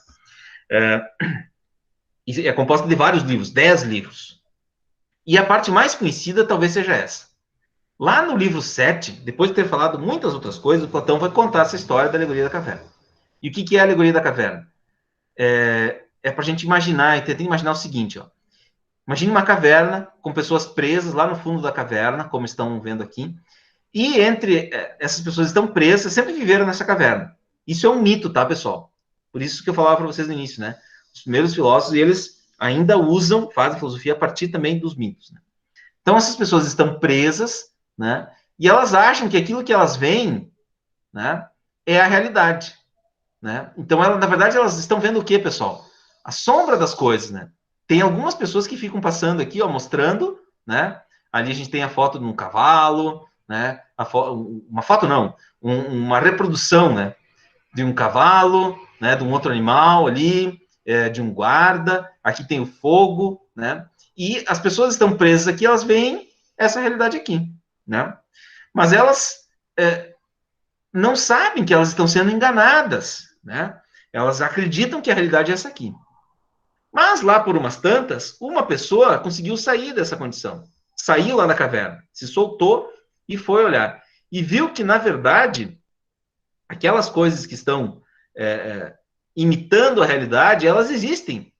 É composta de vários livros, 10 livros. E a parte mais conhecida talvez seja essa. Lá no livro 7, depois de ter falado muitas outras coisas, o Platão vai contar essa história da alegoria da caverna. E o que é a alegoria da caverna? É para a gente imaginar, e tentar imaginar o seguinte, ó. Imagine uma caverna com pessoas presas lá no fundo da caverna, como estão vendo aqui, e entre essas pessoas que estão presas, sempre viveram nessa caverna. Isso é um mito, tá, pessoal? Por isso que eu falava para vocês no início, né? Os primeiros filósofos, eles ainda fazem filosofia a partir também dos mitos, né? Então, essas pessoas estão presas, né? E elas acham que aquilo que elas veem, né, é a realidade, né? Então, na verdade, elas estão vendo o quê, pessoal? A sombra das coisas, né? Tem algumas pessoas que ficam passando aqui, ó, mostrando, né? Ali a gente tem a foto de um cavalo, né? Uma foto não, uma reprodução, né? De um cavalo, né? De um outro animal ali, de um guarda. Aqui tem o fogo, né? E as pessoas estão presas aqui, elas veem essa realidade aqui, né? Mas elas não sabem que elas estão sendo enganadas, né? Elas acreditam que a realidade é essa aqui. Mas lá por umas tantas, uma pessoa conseguiu sair dessa condição. Saiu lá da caverna, se soltou e foi olhar. E viu que, na verdade, aquelas coisas que estão imitando a realidade, elas existem.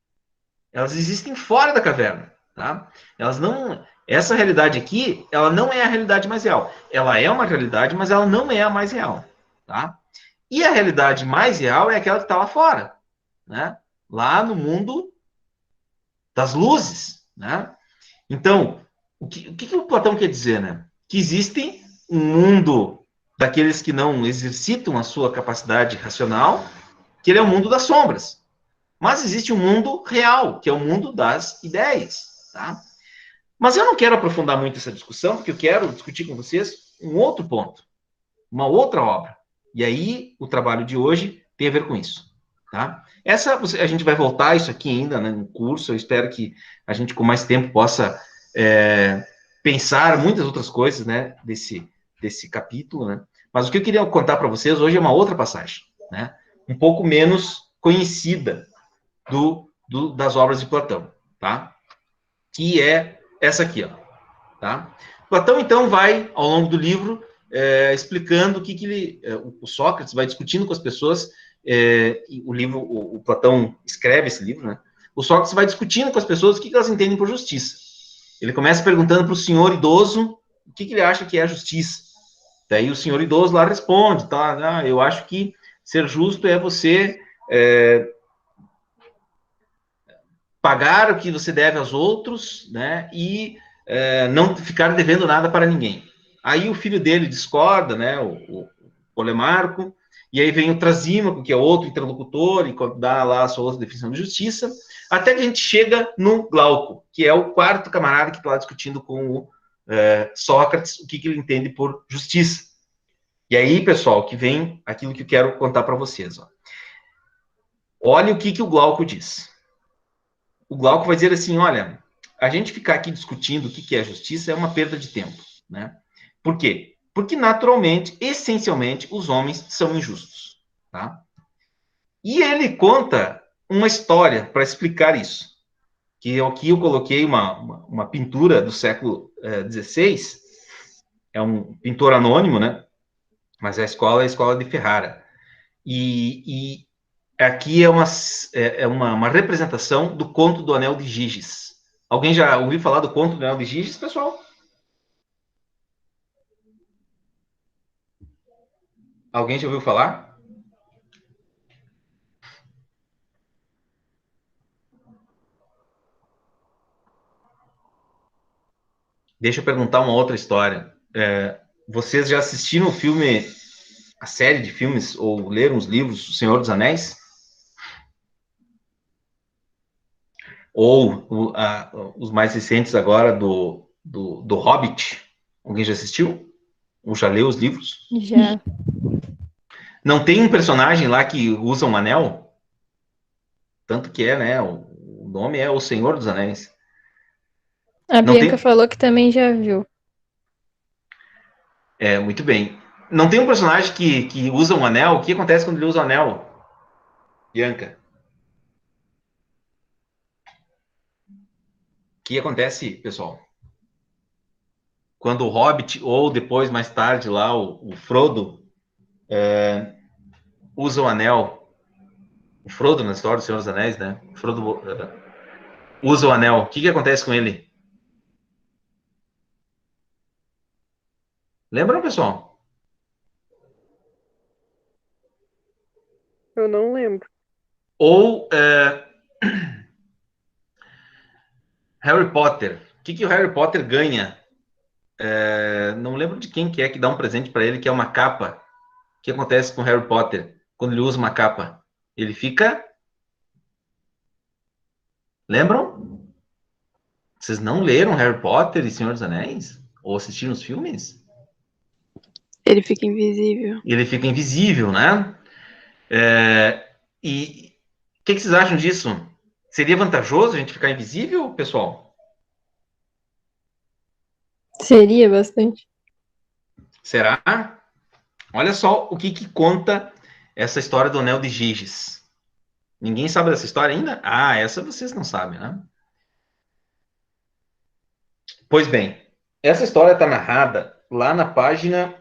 Elas existem fora da caverna. Tá? Elas não... Essa realidade aqui, ela não é a realidade mais real. Ela é uma realidade, mas ela não é a mais real. Tá? E a realidade mais real é aquela que está lá fora. Né? Lá no mundo das luzes, né? Então, o que o Platão quer dizer, né? Que existe um mundo daqueles que não exercitam a sua capacidade racional, que ele é o mundo das sombras. Mas existe um mundo real, que é o mundo das ideias, tá? Mas eu não quero aprofundar muito essa discussão, porque eu quero discutir com vocês um outro ponto, uma outra obra. E aí, o trabalho de hoje tem a ver com isso. Tá? A gente vai voltar a isso aqui ainda, né, no curso. Eu espero que a gente, com mais tempo, possa pensar muitas outras coisas, né, desse capítulo. Né? Mas o que eu queria contar para vocês hoje é uma outra passagem, né, um pouco menos conhecida das obras de Platão, tá? Que é essa aqui. Ó, tá? Platão, então, vai, ao longo do livro, explicando o Sócrates vai discutindo com as pessoas. O Platão escreve esse livro, né? O Sócrates vai discutindo com as pessoas o que elas entendem por justiça. Ele começa perguntando para o senhor idoso o que ele acha que é a justiça. Daí o senhor idoso lá responde, tá? Eu acho que ser justo é você pagar o que você deve aos outros, né? E não ficar devendo nada para ninguém. Aí o filho dele discorda, né, o Polemarco, e aí vem o Trasímaco, que é outro interlocutor, e dá lá a sua outra definição de justiça, até que a gente chega no Glauco, que é o quarto camarada que está lá discutindo com o Sócrates, o que ele entende por justiça. E aí, pessoal, que vem aquilo que eu quero contar para vocês. Ó. Olha o que o Glauco diz. O Glauco vai dizer assim, olha, a gente ficar aqui discutindo o que é justiça é uma perda de tempo, né? Por quê? Porque, naturalmente, essencialmente, os homens são injustos, tá? E ele conta uma história para explicar isso, que aqui eu coloquei uma pintura do século XVI, é um pintor anônimo, né? Mas a escola de Ferrara. E aqui é uma representação do conto do Anel de Giges. Alguém já ouviu falar do conto do Anel de Giges, pessoal? Alguém já ouviu falar? Deixa eu perguntar uma outra história. Vocês já assistiram o filme, a série de filmes, ou leram os livros O Senhor dos Anéis? Ou os mais recentes agora do Hobbit? Alguém já assistiu? Ou já leu os livros? Já. Não tem um personagem lá que usa um anel? Tanto que né? O nome é O Senhor dos Anéis. A Bianca falou que também já viu. Muito bem. Não tem um personagem que usa um anel? O que acontece quando ele usa o anel? Bianca. O que acontece, pessoal? Quando o Hobbit, ou depois, mais tarde, lá, o Frodo, usa o anel. O Frodo, na história do Senhor dos Anéis, né? O Frodo usa o anel. O que acontece com ele? Lembram, pessoal? Eu não lembro. Ou Harry Potter. O que o Harry Potter ganha? Não lembro de quem que é que dá um presente para ele, que é uma capa. O que acontece com o Harry Potter quando ele usa uma capa? Ele fica... Lembram? Vocês não leram Harry Potter e Senhor dos Anéis? Ou assistiram os filmes? Ele fica invisível. Ele fica invisível, né? E o que vocês acham disso? Seria vantajoso a gente ficar invisível, pessoal? Seria bastante. Será? Olha só o que conta essa história do Anel de Giges. Ninguém sabe dessa história ainda? Ah, essa vocês não sabem, né? Pois bem, essa história está narrada lá na página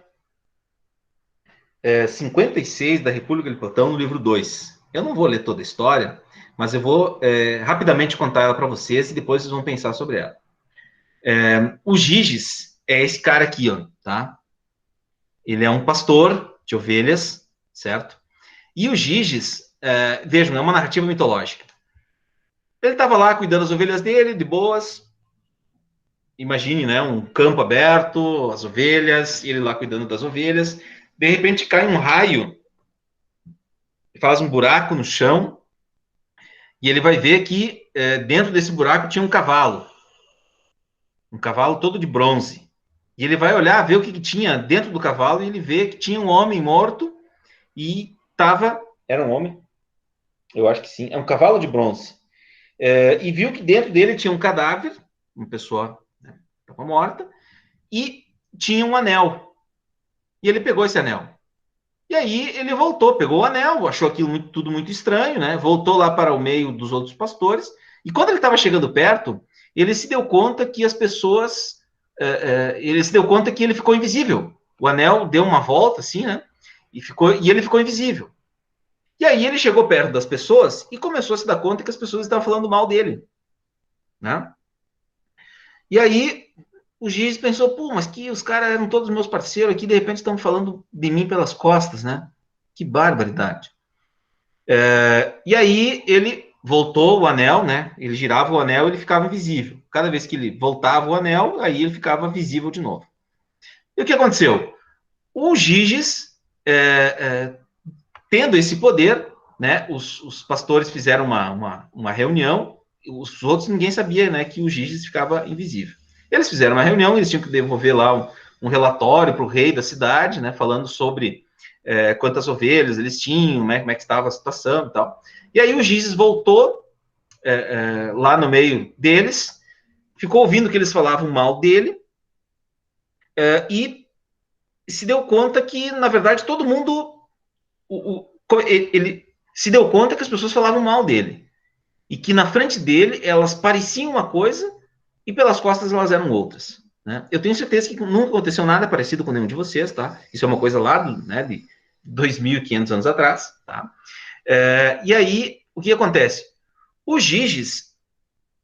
56 da República de Platão, no livro 2. Eu não vou ler toda a história, mas eu vou rapidamente contar ela para vocês e depois vocês vão pensar sobre ela. O Giges é esse cara aqui, ó, tá? Ele é um pastor de ovelhas, certo? E o Giges, vejam, é uma narrativa mitológica. Ele estava lá cuidando das ovelhas dele, de boas. Imagine, né, um campo aberto, as ovelhas, ele lá cuidando das ovelhas. De repente cai um raio, faz um buraco no chão, e ele vai ver que dentro desse buraco tinha um cavalo todo de bronze. E ele vai olhar, ver o que tinha dentro do cavalo, e ele vê que tinha um homem morto, e era um homem? Eu acho que sim, é um cavalo de bronze. E viu que dentro dele tinha um cadáver, uma pessoa estava morta, e tinha um anel. E ele pegou esse anel. E aí ele voltou, pegou o anel, achou aquilo tudo muito estranho, né? Voltou lá para o meio dos outros pastores. E quando ele estava chegando perto, ele se deu conta que as pessoas... ele se deu conta que ele ficou invisível. O anel deu uma volta, assim, né? E ele ficou invisível. E aí ele chegou perto das pessoas e começou a se dar conta que as pessoas estavam falando mal dele, né? E aí o Giges pensou, pô, mas que os caras eram todos meus parceiros aqui, de repente estão falando de mim pelas costas, né? Que barbaridade. E aí ele voltou o anel, né? Ele girava o anel e ele ficava invisível. Cada vez que ele voltava o anel, aí ele ficava visível de novo. E o que aconteceu? O Giges, tendo esse poder, né, os pastores fizeram uma reunião, os outros ninguém sabia, né, que o Giges ficava invisível. Eles fizeram uma reunião, eles tinham que devolver lá um relatório para o rei da cidade, né, falando sobre quantas ovelhas eles tinham, né, como é que estava a situação e tal. E aí o Giges voltou lá no meio deles, ficou ouvindo que eles falavam mal dele, e se deu conta que, na verdade, todo mundo... ele se deu conta que as pessoas falavam mal dele. E que na frente dele, elas pareciam uma coisa e pelas costas elas eram outras. Né? Eu tenho certeza que nunca aconteceu nada parecido com nenhum de vocês, tá? Isso é uma coisa lá de 2.500 anos atrás, tá? E aí, o que acontece? O Giges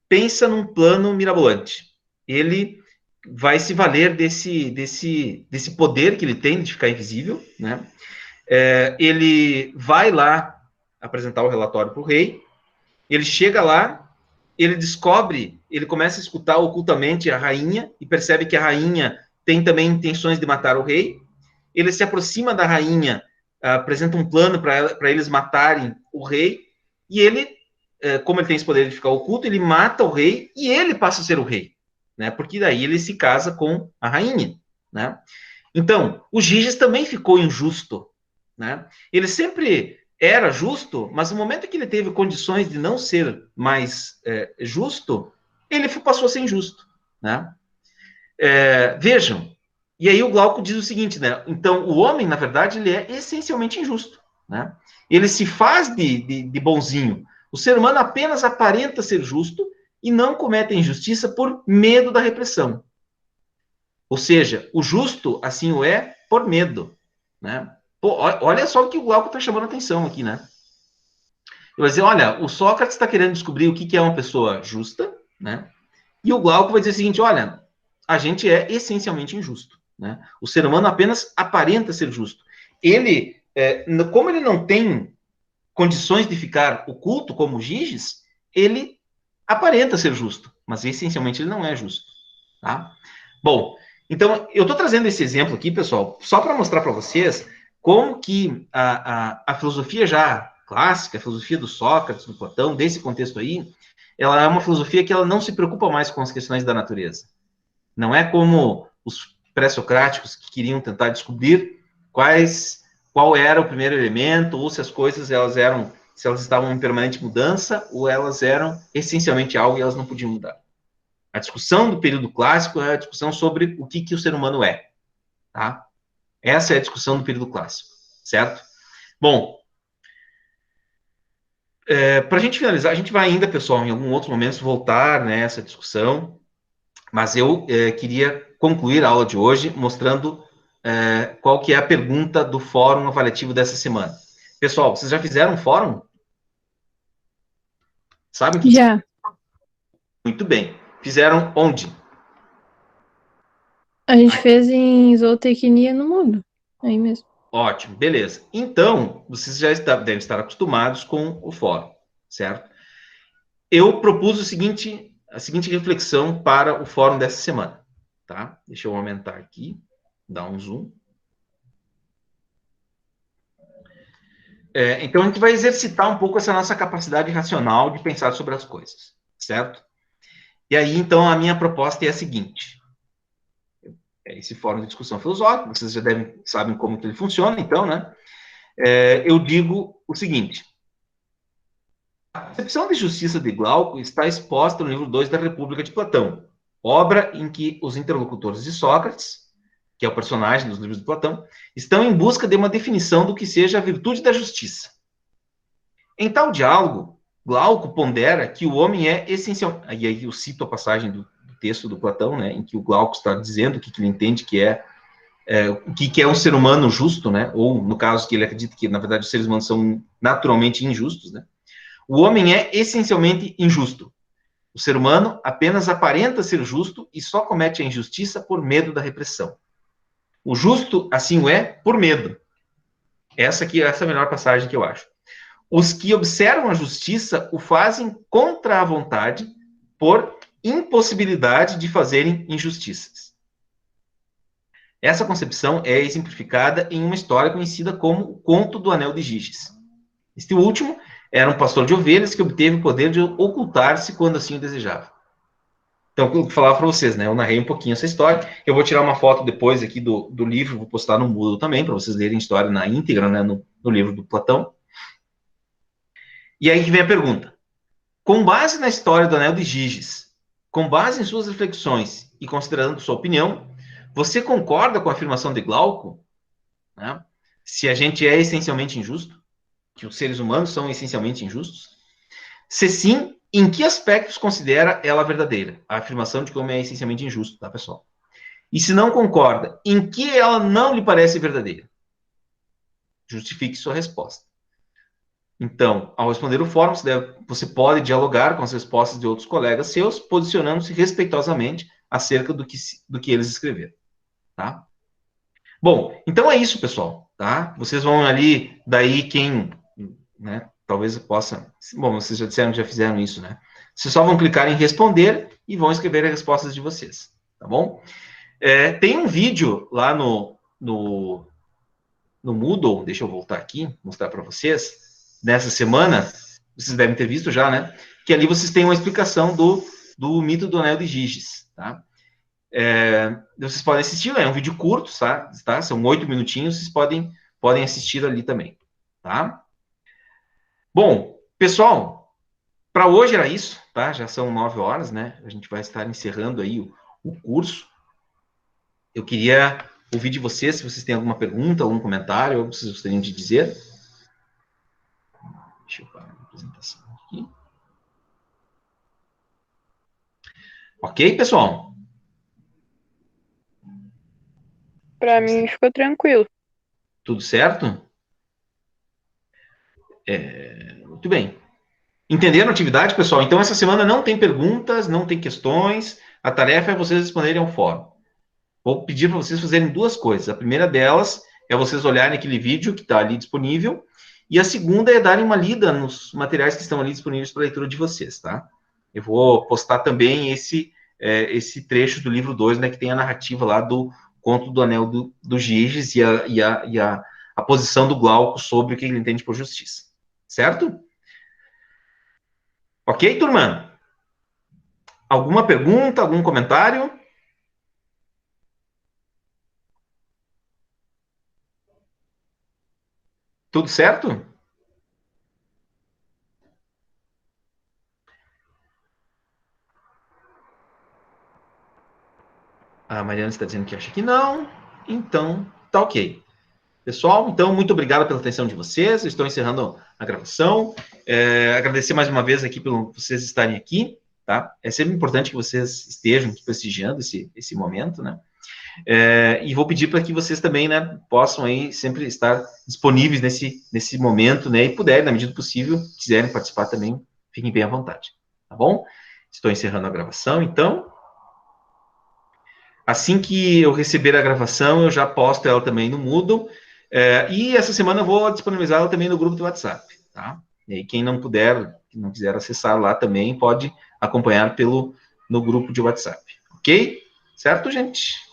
pensa num plano mirabolante. Ele vai se valer desse poder que ele tem de ficar invisível, né? Ele vai lá apresentar o relatório para o rei, ele chega lá, ele descobre, ele começa a escutar ocultamente a rainha e percebe que a rainha tem também intenções de matar o rei. Ele se aproxima da rainha, apresenta um plano para eles matarem o rei, e ele, como ele tem esse poder de ficar oculto, ele mata o rei e ele passa a ser o rei, né? Porque daí ele se casa com a rainha, né? Então, o Giges também ficou injusto, né? Ele sempre era justo, mas no momento que ele teve condições de não ser mais justo, ele passou a ser injusto, né? Vejam, e aí o Glauco diz o seguinte, né? Então, o homem, na verdade, ele é essencialmente injusto, né? Ele se faz de bonzinho. O ser humano apenas aparenta ser justo e não comete a injustiça por medo da repressão. Ou seja, o justo, assim o é, por medo, né? Pô, olha só o que o Glauco está chamando a atenção aqui, né? Ele vai dizer, olha, o Sócrates está querendo descobrir o que é uma pessoa justa, né? E o Glauco vai dizer o seguinte, olha, a gente é essencialmente injusto, né? O ser humano apenas aparenta ser justo. Ele, como ele não tem condições de ficar oculto como o Giges, ele aparenta ser justo, mas essencialmente ele não é justo, tá? Bom, então eu estou trazendo esse exemplo aqui, pessoal, só para mostrar para vocês como que a filosofia já clássica, a filosofia do Sócrates, do Platão, desse contexto aí, ela é uma filosofia que ela não se preocupa mais com as questões da natureza. Não é como os pré-socráticos que queriam tentar descobrir qual era o primeiro elemento, ou se as coisas se elas estavam em permanente mudança, ou elas eram essencialmente algo e elas não podiam mudar. A discussão do período clássico é a discussão sobre o que o ser humano é, tá? Essa é a discussão do período clássico, certo? Bom, para a gente finalizar, a gente vai ainda, pessoal, em algum outro momento voltar nessa discussão, mas eu queria concluir a aula de hoje mostrando qual que é a pergunta do fórum avaliativo dessa semana. Pessoal, vocês já fizeram um fórum? Sabem que... Já. Muito bem. Fizeram onde? A gente fez em zootecnia no mundo. Aí mesmo. Ótimo, beleza. Então, vocês já devem estar acostumados com o fórum, certo? Eu propus a seguinte reflexão para o fórum dessa semana, tá? Deixa eu aumentar aqui, dar um zoom. Então, a gente vai exercitar um pouco essa nossa capacidade racional de pensar sobre as coisas, certo? E aí, então, a minha proposta é a seguinte. Esse fórum de discussão filosófica, vocês já sabem como que ele funciona, então, né? Eu digo o seguinte. A concepção de justiça de Glauco está exposta no livro 2 da República de Platão, obra em que os interlocutores de Sócrates, que é o personagem dos livros de Platão, estão em busca de uma definição do que seja a virtude da justiça. Em tal diálogo, Glauco pondera que o homem é essencial... E aí eu cito a passagem do texto do Platão, né, em que o Glauco está dizendo o que ele entende que o que é um ser humano justo, né, ou, no caso, que ele acredita que, na verdade, os seres humanos são naturalmente injustos, né. O homem é essencialmente injusto. O ser humano apenas aparenta ser justo e só comete a injustiça por medo da repressão. O justo, assim o é, por medo. Essa é a melhor passagem que eu acho. Os que observam a justiça o fazem contra a vontade por impossibilidade de fazerem injustiças. Essa concepção é exemplificada em uma história conhecida como o Conto do Anel de Giges. Este último era um pastor de ovelhas que obteve o poder de ocultar-se quando assim o desejava. Então, eu vou falar para vocês, né? Eu narrei um pouquinho essa história. Eu vou tirar uma foto depois aqui do livro, vou postar no Moodle também, para vocês lerem a história na íntegra, né? No livro do Platão. E aí que vem a pergunta. Com base na história do Anel de Giges, com base em suas reflexões e considerando sua opinião, você concorda com a afirmação de Glauco? Né? Se a gente é essencialmente injusto? Que os seres humanos são essencialmente injustos? Se sim, em que aspectos considera ela verdadeira? A afirmação de que o homem é essencialmente injusto, tá, pessoal? E se não concorda, em que ela não lhe parece verdadeira? Justifique sua resposta. Então, ao responder o fórum, você pode dialogar com as respostas de outros colegas seus, posicionando-se respeitosamente acerca do que eles escreveram, tá? Bom, então é isso, pessoal, tá? Vocês vão ali, daí quem, né, talvez possa... Bom, vocês já disseram que já fizeram isso, né? Vocês só vão clicar em responder e vão escrever as respostas de vocês, tá bom? Tem um vídeo lá no Moodle, deixa eu voltar aqui, mostrar para vocês, nessa semana, vocês devem ter visto já, né? Que ali vocês têm uma explicação do mito do Anel de Giges, tá? Vocês podem assistir, é um vídeo curto, tá? São 8 minutinhos, vocês podem assistir ali também, tá? Bom, pessoal, para hoje era isso, tá? Já são 9 horas, né? A gente vai estar encerrando aí o curso. Eu queria ouvir de vocês, se vocês têm alguma pergunta, algum comentário, ou vocês gostariam de dizer. Deixa eu parar a apresentação aqui. Ok, pessoal? Pra mim ficou tranquilo. Tudo certo? Muito bem. Entenderam a atividade, pessoal? Então, essa semana não tem perguntas, não tem questões. A tarefa é vocês responderem ao fórum. Vou pedir para vocês fazerem duas coisas. A primeira delas é vocês olharem aquele vídeo que está ali disponível. E a segunda é darem uma lida nos materiais que estão ali disponíveis para a leitura de vocês, tá? Eu vou postar também esse trecho do livro 2, né, que tem a narrativa lá do Conto do Anel do Giges e a posição do Glauco sobre o que ele entende por justiça. Certo? Ok, turma? Alguma pergunta, algum comentário? Tudo certo? A Mariana está dizendo que acha que não. Então, tá ok. Pessoal, então, muito obrigado pela atenção de vocês. Eu estou encerrando a gravação. Agradecer mais uma vez aqui por vocês estarem aqui, tá? É sempre importante que vocês estejam prestigiando esse momento, né? E vou pedir para que vocês também, né, possam aí sempre estar disponíveis nesse momento, né? E puderem, na medida do possível, quiserem participar também, fiquem bem à vontade, tá bom? Estou encerrando a gravação, então. Assim que eu receber a gravação, eu já posto ela também no Moodle. E essa semana eu vou disponibilizá-la também no grupo do WhatsApp, tá? E aí, quem não quiser acessar lá também, pode acompanhar no grupo de WhatsApp, ok? Certo, gente?